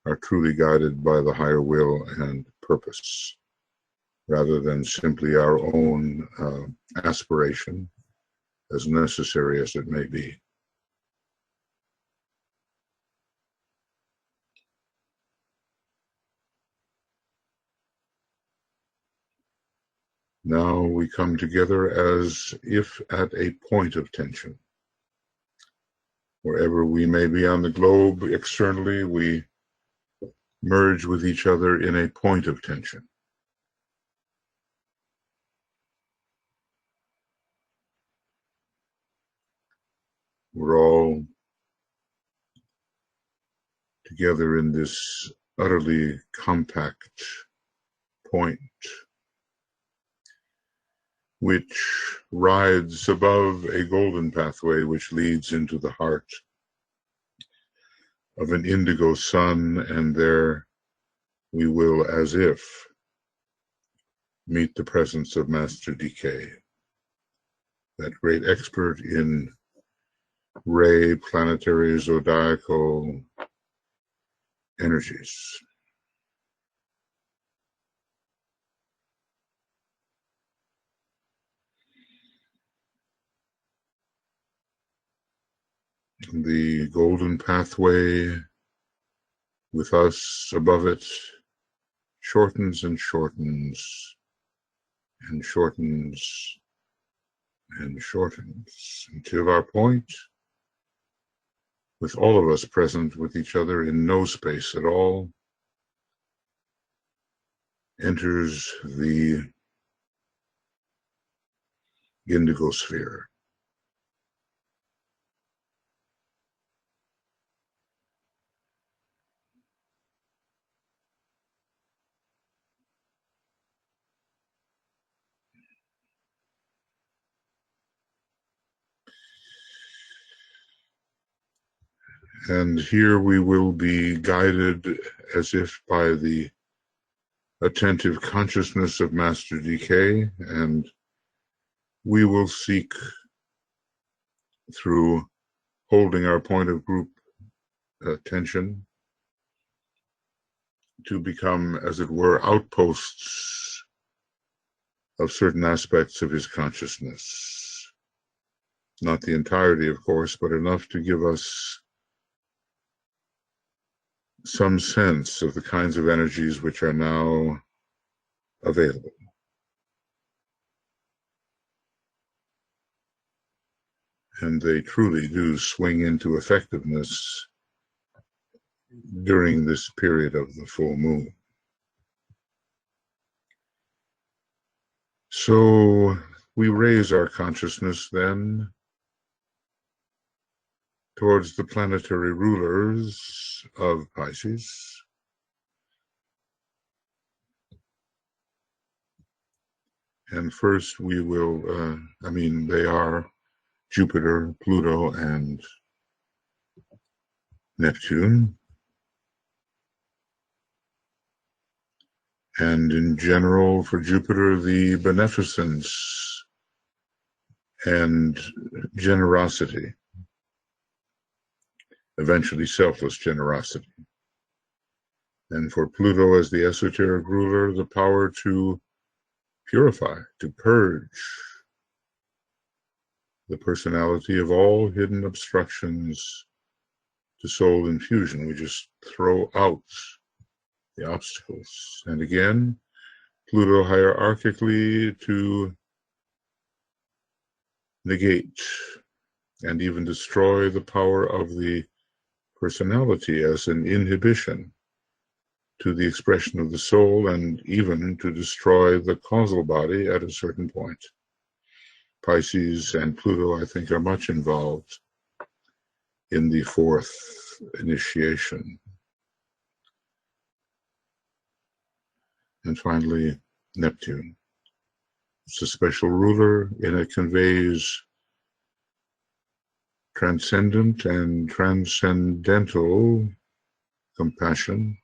are truly guided by the higher will and purpose, rather than simply our own aspiration, as necessary as it may be. Now we come together as if at a point of tension. Wherever we may be on the globe externally, we merge with each other in a point of tension. We're all together in this utterly compact point, which rides above a golden pathway which leads into the heart of an indigo sun, and there we will, as if, meet the presence of Master DK, that great expert in ray, planetary, zodiacal energies. The golden pathway with us above it shortens and shortens and shortens and shortens until our point, with all of us present with each other in no space at all, enters the indigo sphere. And here we will be guided as if by the attentive consciousness of Master DK, and we will seek, through holding our point of group attention, to become, as it were, outposts of certain aspects of his consciousness. Not the entirety, of course, but enough to give us some sense of the kinds of energies which are now available. And they truly do swing into effectiveness during this period of the full moon. So we raise our consciousness then towards the planetary rulers of Pisces. And first we will, they are Jupiter, Pluto, and Neptune. And in general, for Jupiter, the beneficence and generosity, eventually selfless generosity. And for Pluto as the esoteric ruler, the power to purify, to purge the personality of all hidden obstructions to soul infusion. We just throw out the obstacles. And again, Pluto hierarchically to negate and even destroy the power of the personality as an inhibition to the expression of the soul, and even to destroy the causal body at a certain point. Pisces and Pluto, I think, are much involved in the fourth initiation. And finally, Neptune. It's a special ruler, and it conveys transcendent and transcendental compassion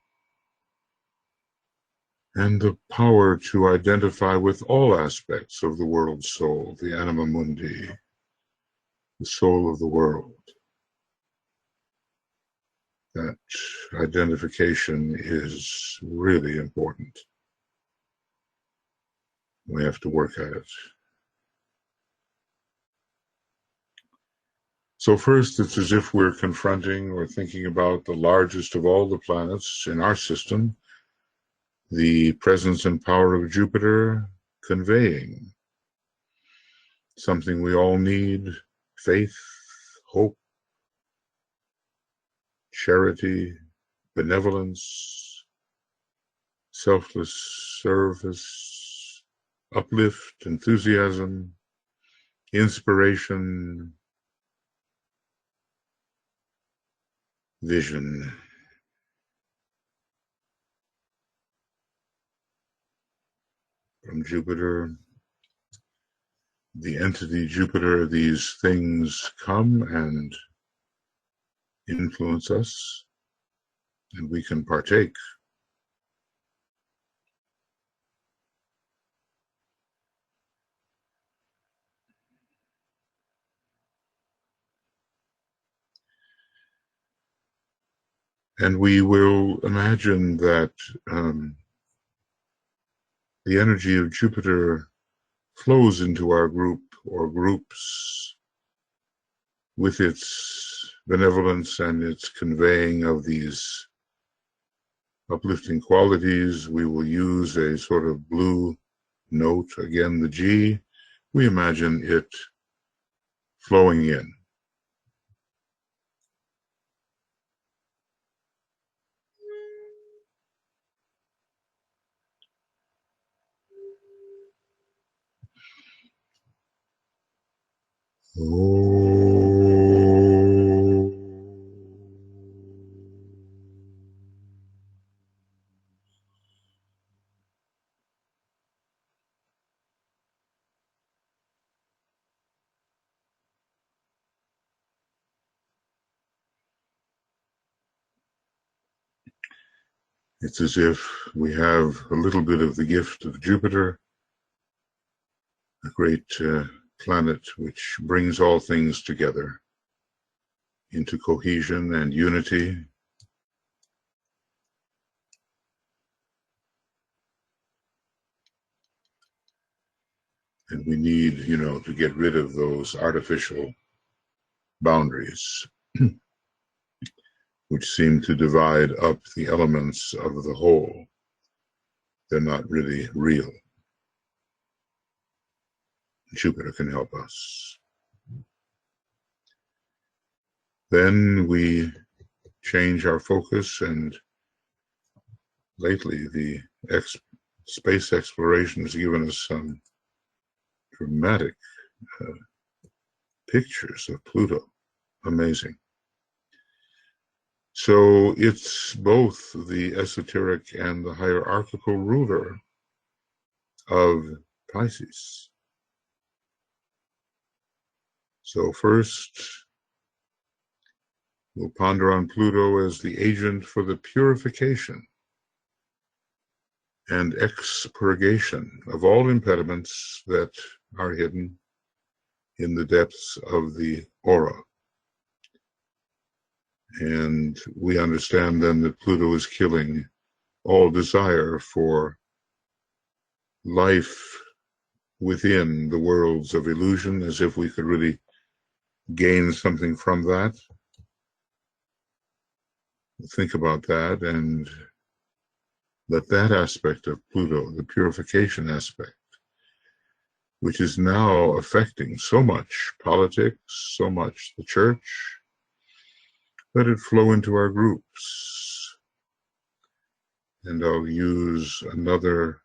and the power to identify with all aspects of the world soul, the anima mundi, the soul of the world. That identification is really important. We have to work at it. So first, it's as if we're confronting or thinking about the largest of all the planets in our system, the presence and power of Jupiter conveying something we all need: faith, hope, charity, benevolence, selfless service, uplift, enthusiasm, inspiration, vision. From Jupiter, the entity Jupiter, these things come and influence us, and we can partake. And we will imagine that the energy of Jupiter flows into our group or groups with its benevolence and its conveying of these uplifting qualities. We will use a sort of blue note, again the G. We imagine it flowing in. It's as if we have a little bit of the gift of Jupiter, a great planet which brings all things together into cohesion and unity. And we need, to get rid of those artificial boundaries which seem to divide up the elements of the whole. They're not really real. Jupiter can help us. Then we change our focus, and lately the space exploration has given us some dramatic pictures of Pluto. Amazing. So it's both the esoteric and the hierarchical ruler of Pisces. So first, we'll ponder on Pluto as the agent for the purification and expurgation of all impediments that are hidden in the depths of the aura. And we understand then that Pluto is killing all desire for life within the worlds of illusion, as if we could really gain something from that. Think about that and let that aspect of Pluto, the purification aspect, which is now affecting so much politics, so much the church, let it flow into our groups. And I'll use another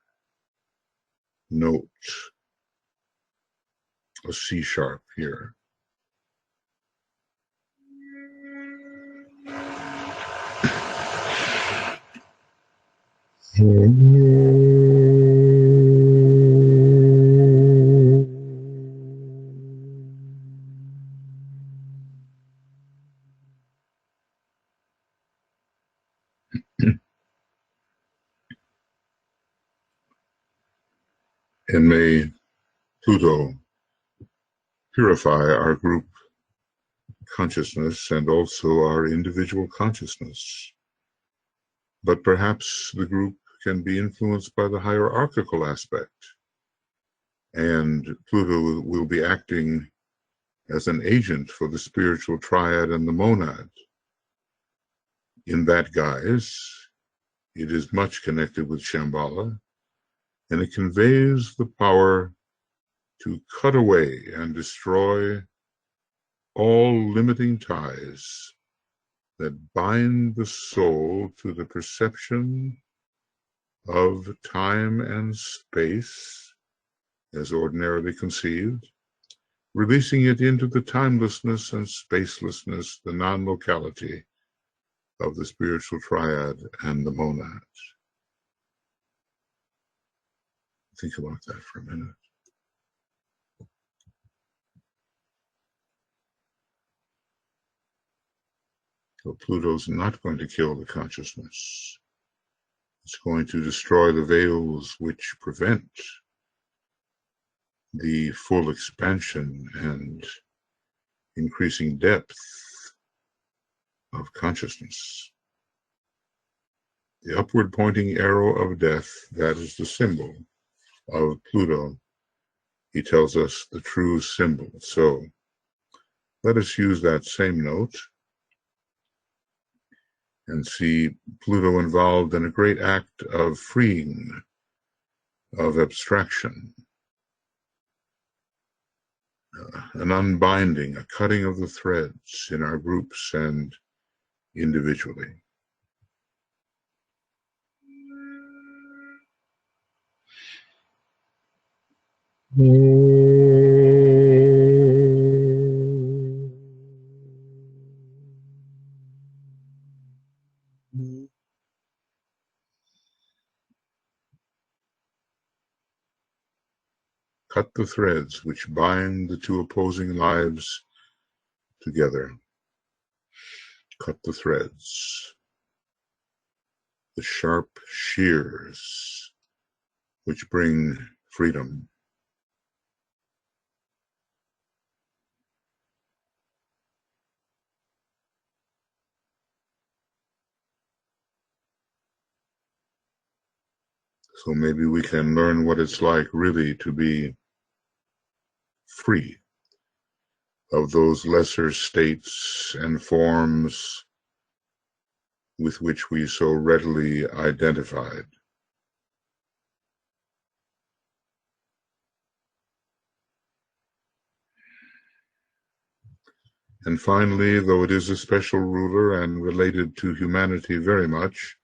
note, a C sharp here. And may Pluto purify our group consciousness and also our individual consciousness. But perhaps the group can be influenced by the hierarchical aspect, and Pluto will be acting as an agent for the spiritual triad and the monad. In that guise, it is much connected with Shambhala, and it conveys the power to cut away and destroy all limiting ties that bind the soul to the perception of time and space as ordinarily conceived, releasing it into the timelessness and spacelessness, the non-locality of the spiritual triad and the monads. Think about that for a minute. So Pluto's not going to kill the consciousness. It's going to destroy the veils which prevent the full expansion and increasing depth of consciousness. The upward pointing arrow of death, that is the symbol of Pluto. He tells us the true symbol. So let us use that same note and see Pluto involved in a great act of freeing, of abstraction, an unbinding, a cutting of the threads in our groups and individually. Cut the threads which bind the two opposing lives together. Cut the threads, the sharp shears which bring freedom. So maybe we can learn what it's like really to be free of those lesser states and forms with which we so readily identified. And finally, though it is a special ruler and related to humanity very much,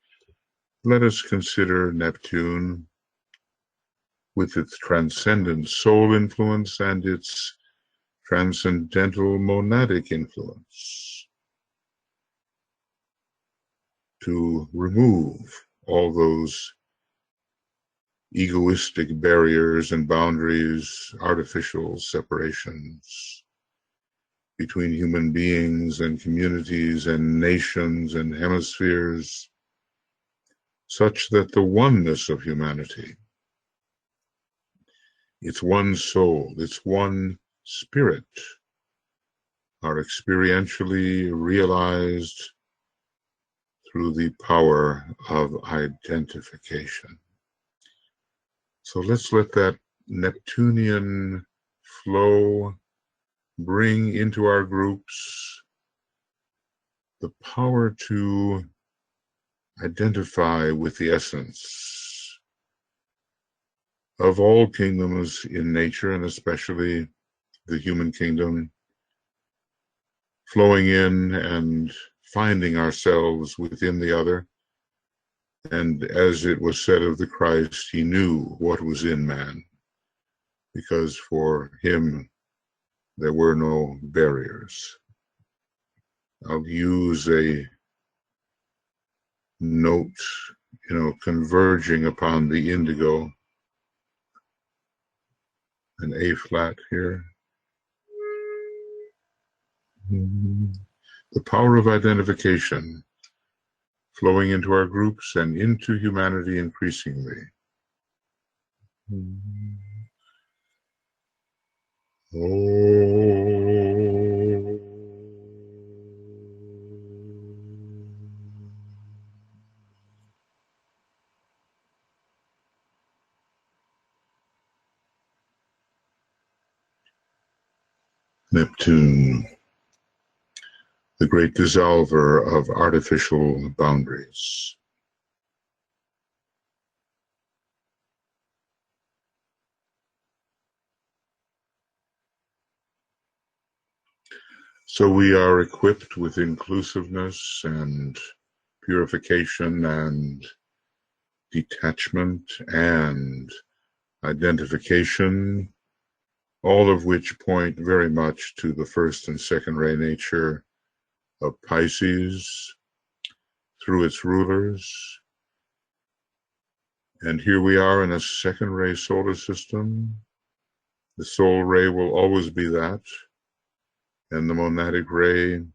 let us consider Neptune with its transcendent soul influence and its transcendental monadic influence to remove all those egoistic barriers and boundaries, artificial separations between human beings and communities and nations and hemispheres, such that the oneness of humanity, its one soul, its one spirit, are experientially realized through the power of identification. So let's let that Neptunian flow bring into our groups the power to identify with the essence of all kingdoms in nature, and especially the human kingdom, flowing in and finding ourselves within the other. And as it was said of the Christ, he knew what was in man, because for him there were no barriers. I'll use a note, converging upon the indigo, an A flat here. The power of identification flowing into our groups and into humanity increasingly. Neptune, the great dissolver of artificial boundaries. So we are equipped with inclusiveness and purification and detachment and identification, all of which point very much to the first and second ray nature of Pisces through its rulers. And here we are in a second ray solar system. The soul ray will always be that, and the monadic ray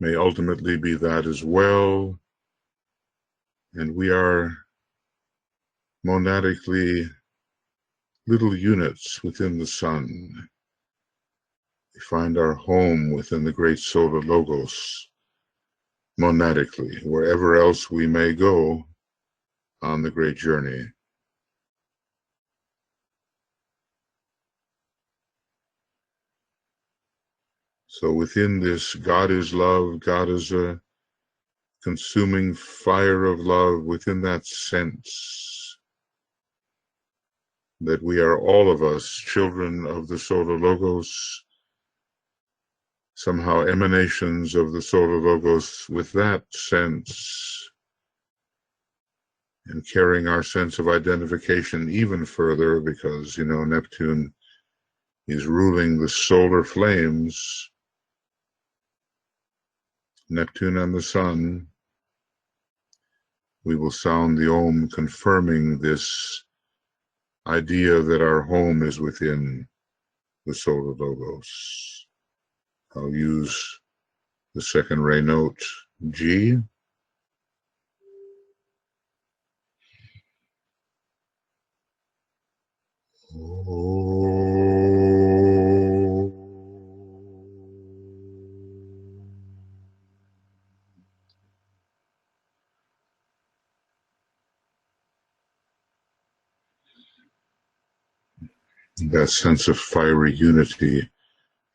may ultimately be that as well. And we are monadically little units within the sun. We find our home within the great solar logos, monadically, wherever else we may go on the great journey. So within this, God is love, God is a consuming fire of love, within that sense that we are all of us children of the solar logos, somehow emanations of the solar logos, with that sense, and carrying our sense of identification even further, because, Neptune is ruling the solar flames, Neptune and the sun. We will sound the Om, confirming this idea that our home is within the solar logos. I'll use the second ray note, G. That sense of fiery unity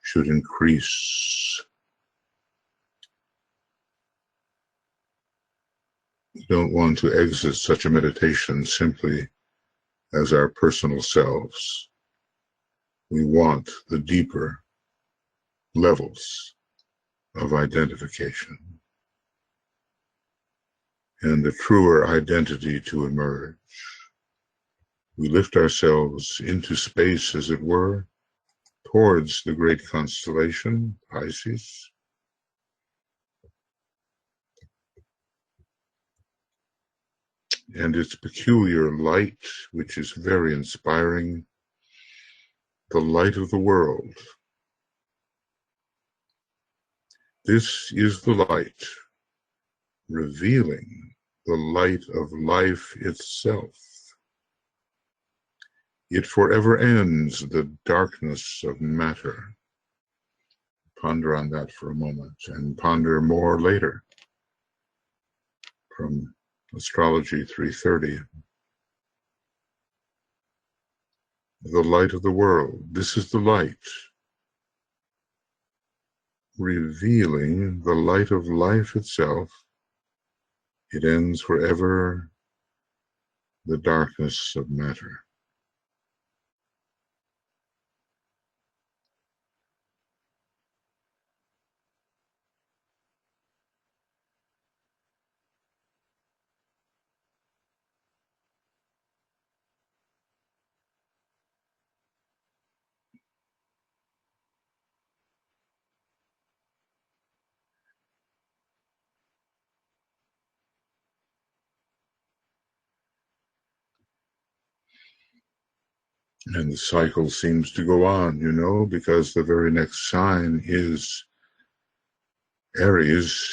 should increase. We don't want to exit such a meditation simply as our personal selves. We want the deeper levels of identification and the truer identity to emerge. We lift ourselves into space, as it were, towards the great constellation, Pisces. And its peculiar light, which is very inspiring, the light of the world. This is the light revealing the light of life itself. It forever ends the darkness of matter. Ponder on that for a moment and ponder more later from Astrology 330. The light of the world. This is the light, revealing the light of life itself. It ends forever the darkness of matter. And the cycle seems to go on, because the very next sign is Aries,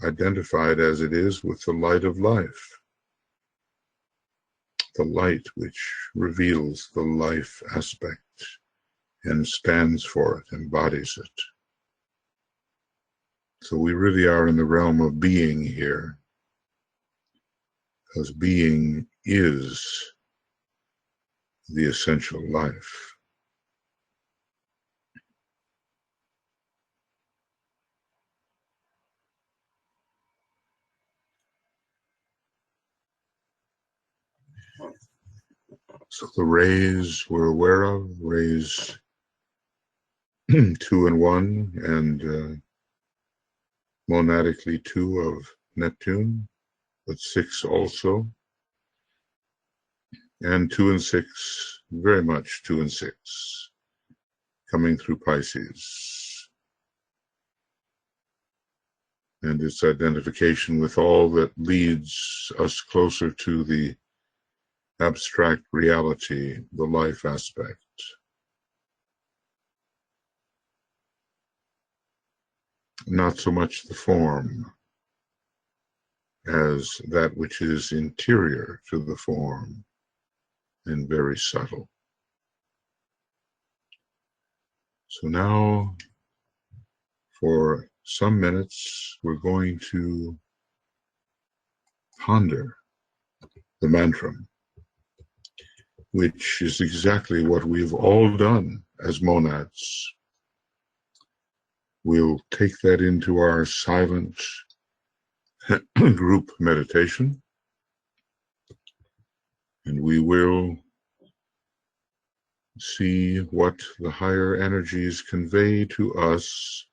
identified as it is with the light of life, the light which reveals the life aspect and stands for it, embodies it. So we really are in the realm of being here, because being is the essential life. So the rays we're aware of, rays 2 and 1, and monadically 2 of Neptune, but 6 also, and 2 and 6, very much 2 and 6, coming through Pisces. And its identification with all that leads us closer to the abstract reality, the life aspect. Not so much the form as that which is interior to the form and very subtle. So now, for some minutes, we're going to ponder the mantra, which is exactly what we've all done as monads. We'll take that into our silent group meditation, and we will see what the higher energies convey to us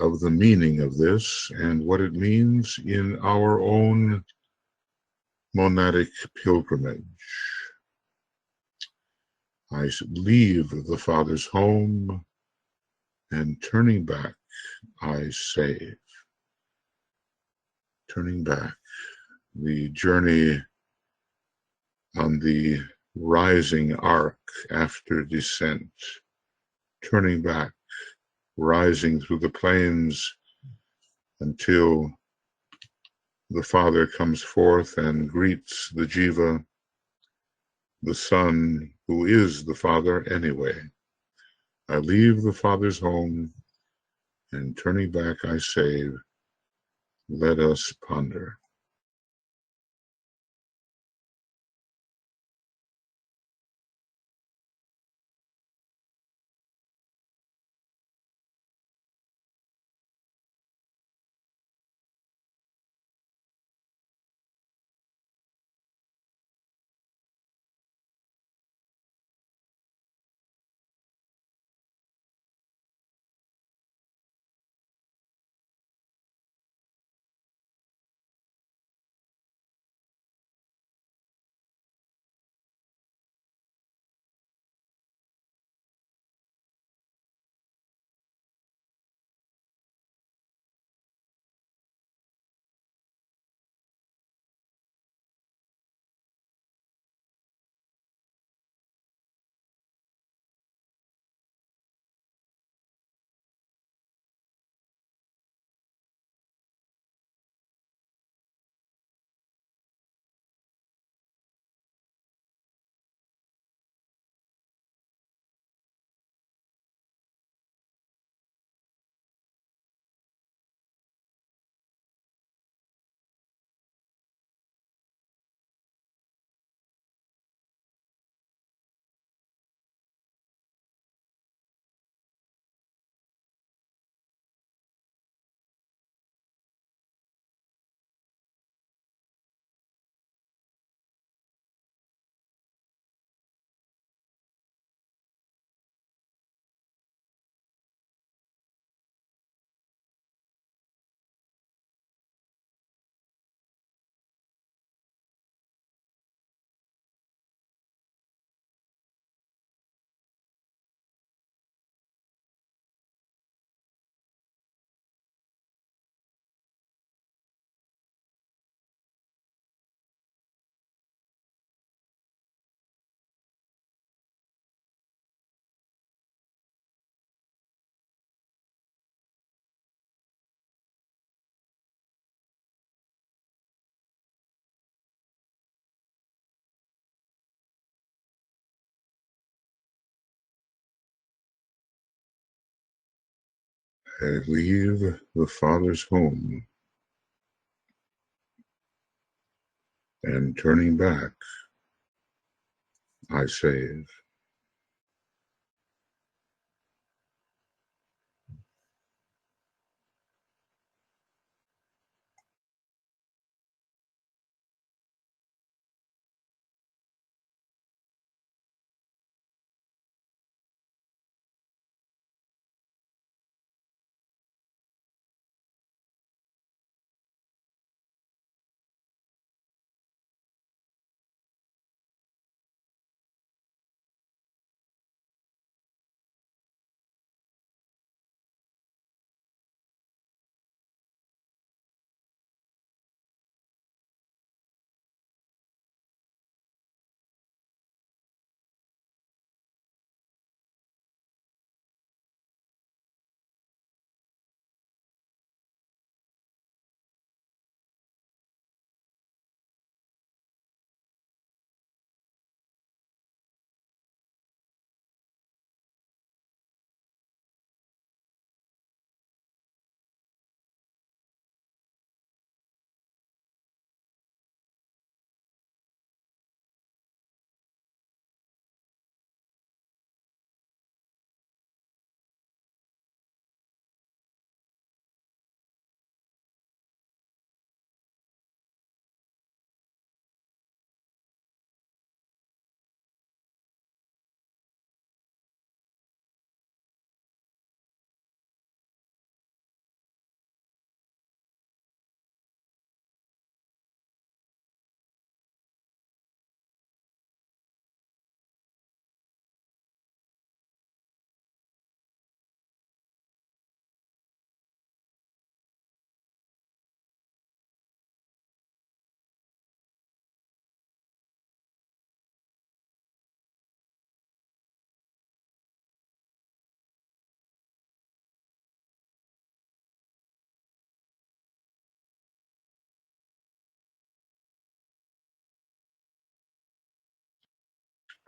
of the meaning of this and what it means in our own monadic pilgrimage. I leave the Father's home, and turning back, I save. Turning back, the journey on the rising arc after descent, turning back, rising through the plains until the Father comes forth and greets the Jiva, the Son, who is the Father anyway. I leave the Father's home, and turning back I save. Let us ponder. I leave the Father's home, and turning back, I save.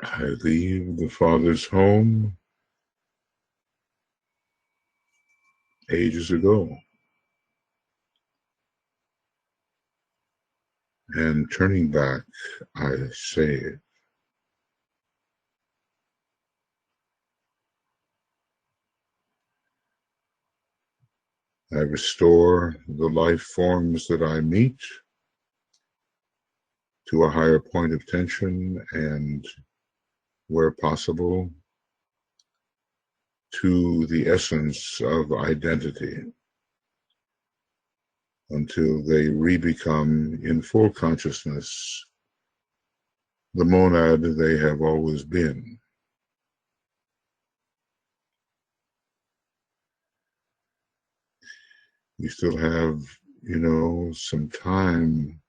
I leave the Father's home ages ago, and turning back, I save. I restore the life forms that I meet to a higher point of tension, and, where possible, to the essence of identity, until they re-become in full consciousness the monad they have always been. We still have, some time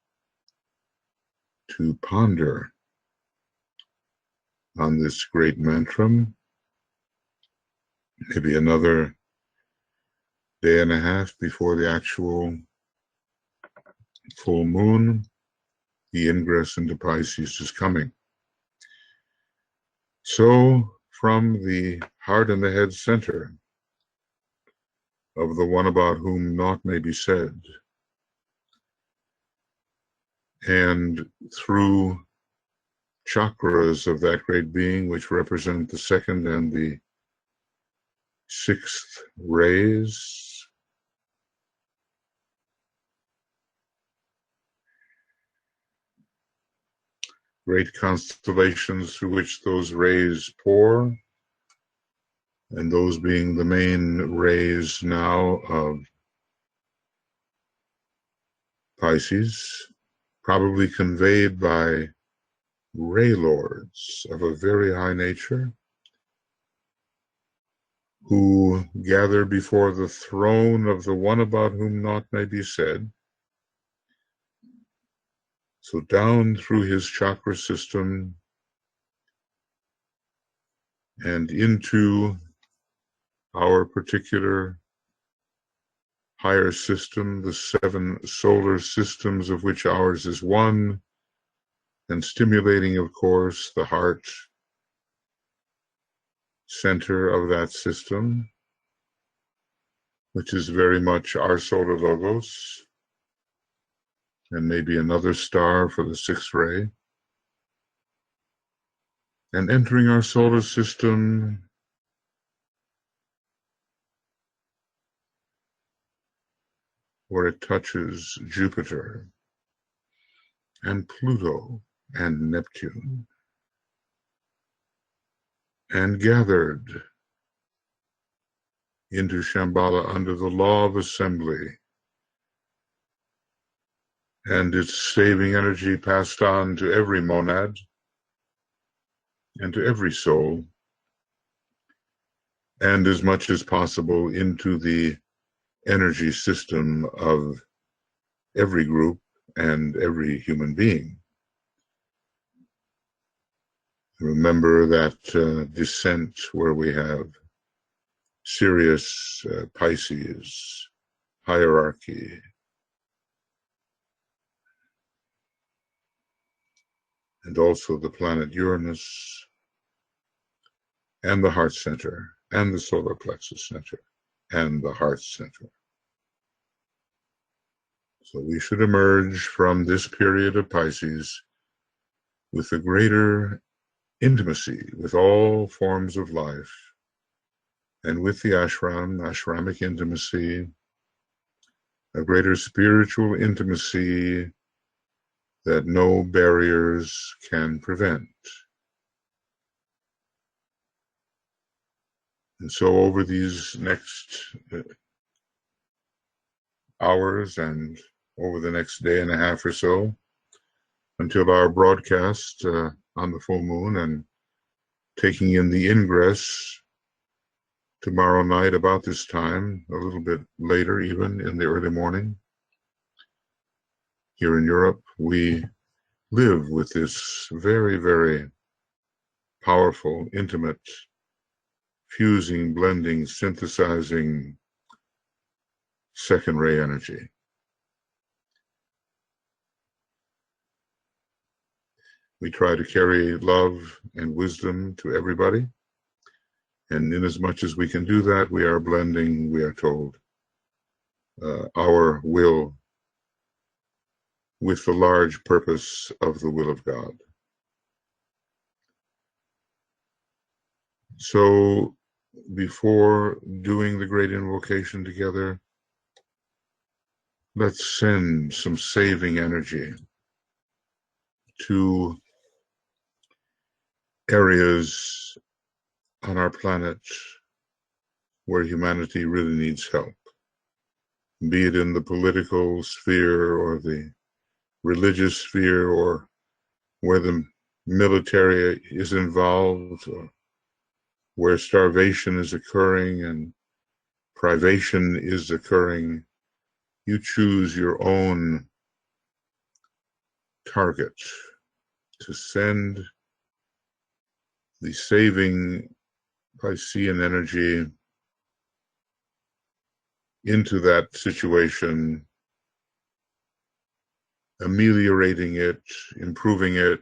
to ponder on this great mantra. Maybe another day and a half before the actual full moon, the ingress into Pisces is coming. So, from the heart and the head center of the one about whom naught may be said, and through chakras of that great being, which represent the second and the sixth rays, great constellations through which those rays pour, and those being the main rays now of Pisces, probably conveyed by ray lords of a very high nature, who gather before the throne of the one about whom naught may be said. So down through his chakra system and into our particular higher system, the 7 solar systems of which ours is one, and stimulating, of course, the heart center of that system, which is very much our solar logos, and maybe another star for the sixth ray, and entering our solar system where it touches Jupiter and Pluto and Neptune, and gathered into Shambhala under the law of assembly, and its saving energy passed on to every monad and to every soul, and as much as possible into the energy system of every group and every human being. Remember that descent where we have Sirius, Pisces, hierarchy, and also the planet Uranus, and the heart center, and the solar plexus center, and the heart center. So we should emerge from this period of Pisces with a greater intimacy with all forms of life, and with the ashramic intimacy, a greater spiritual intimacy that no barriers can prevent. And so over these next hours and over the next day and a half or so, until our broadcast on the full moon, and taking in the ingress tomorrow night about this time, a little bit later even in the early morning. Here in Europe, we live with this very, very powerful, intimate, fusing, blending, synthesizing second ray energy. We try to carry love and wisdom to everybody. And in as much as we can do that, we are blending, we are told, our will with the large purpose of the will of God. So before doing the great invocation together, let's send some saving energy to areas on our planet where humanity really needs help, be it in the political sphere or the religious sphere, or where the military is involved, or where starvation is occurring and privation is occurring. You choose your own target to send the saving Piscean energy into that situation, ameliorating it, improving it,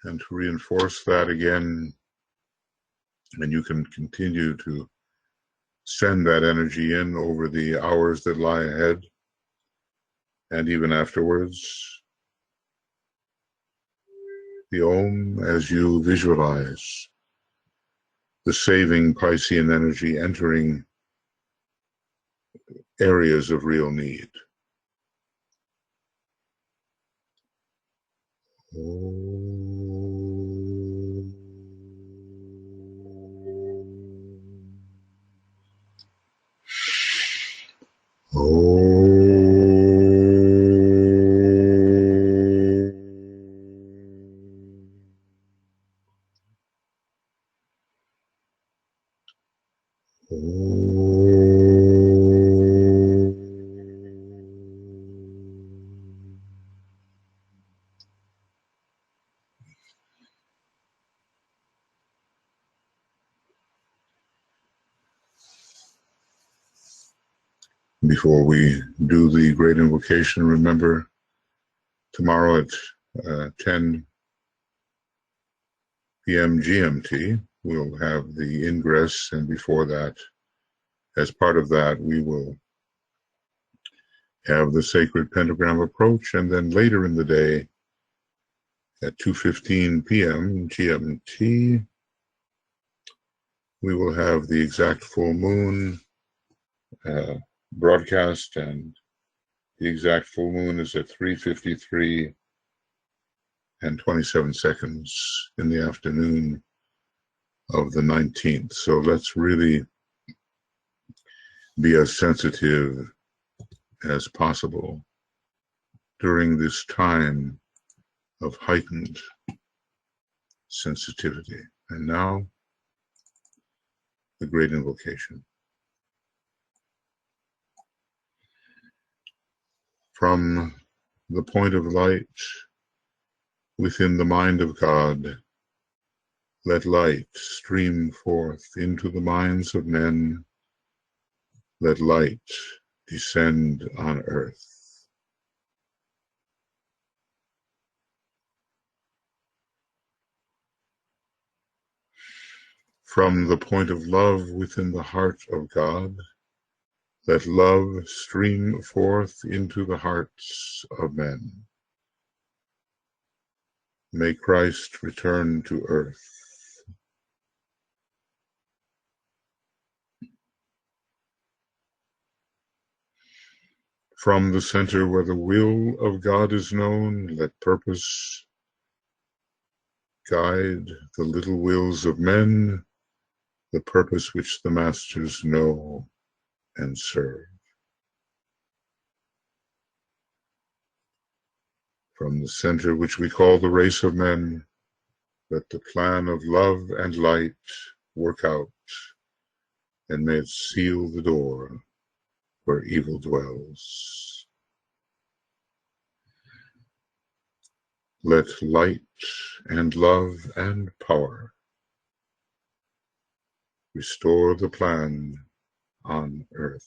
and to reinforce that again. And you can continue to send that energy in over the hours that lie ahead and even afterwards. The Om, as you visualize the saving Piscean energy entering areas of real need. Before we do the great invocation, remember tomorrow at 10 p.m. GMT, we'll have the ingress, and before that, as part of that, we will have the sacred pentagram approach, and then later in the day at 2:15 p.m. GMT, we will have the exact full moon broadcast, and the exact full moon is at 3:53 and 27 seconds in the afternoon of the 19th. So let's really be as sensitive as possible during this time of heightened sensitivity. And now, the great invocation. From the point of light within the mind of God, let light stream forth into the minds of men. Let light descend on earth. From the point of love within the heart of God, let love stream forth into the hearts of men. May Christ return to earth. From the center where the will of God is known, let purpose guide the little wills of men, the purpose which the masters know and serve. From the center which we call the race of men, let the plan of love and light work out, and may it seal the door where evil dwells. Let light and love and power restore the plan on earth.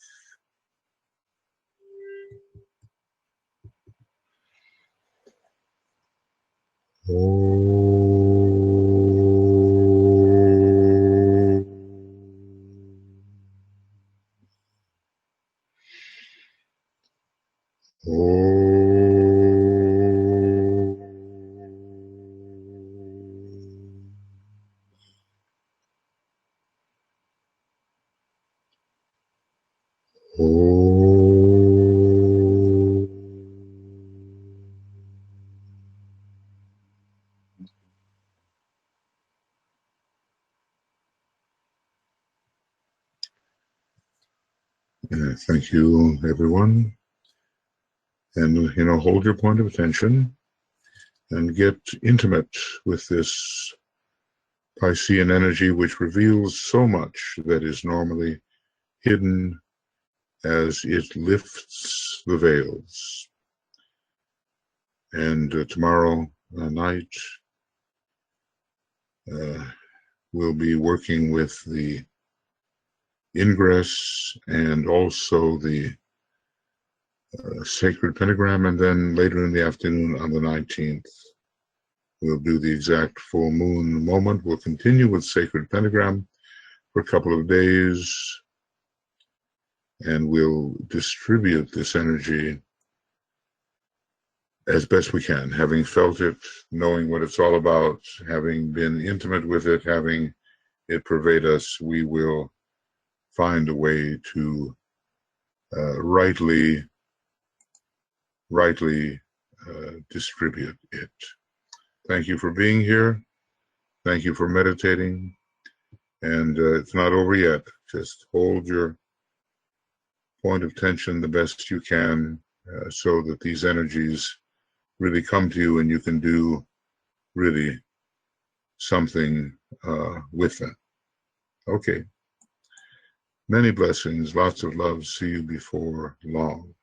Thank you, everyone. And, hold your point of attention and get intimate with this Piscean energy, which reveals so much that is normally hidden as it lifts the veils. And tomorrow night, we'll be working with the ingress and also the sacred pentagram, and then later in the afternoon on the 19th, we'll do the exact full moon moment. We'll continue with sacred pentagram for a couple of days, and we'll distribute this energy as best we can, having felt it, knowing what it's all about, having been intimate with it, having it pervade us. We will find a way to rightly distribute it. Thank you for being here. Thank you for meditating. And it's not over yet. Just hold your point of tension the best you can so that these energies really come to you and you can do really something with them. Okay. Many blessings, lots of love. See you before long.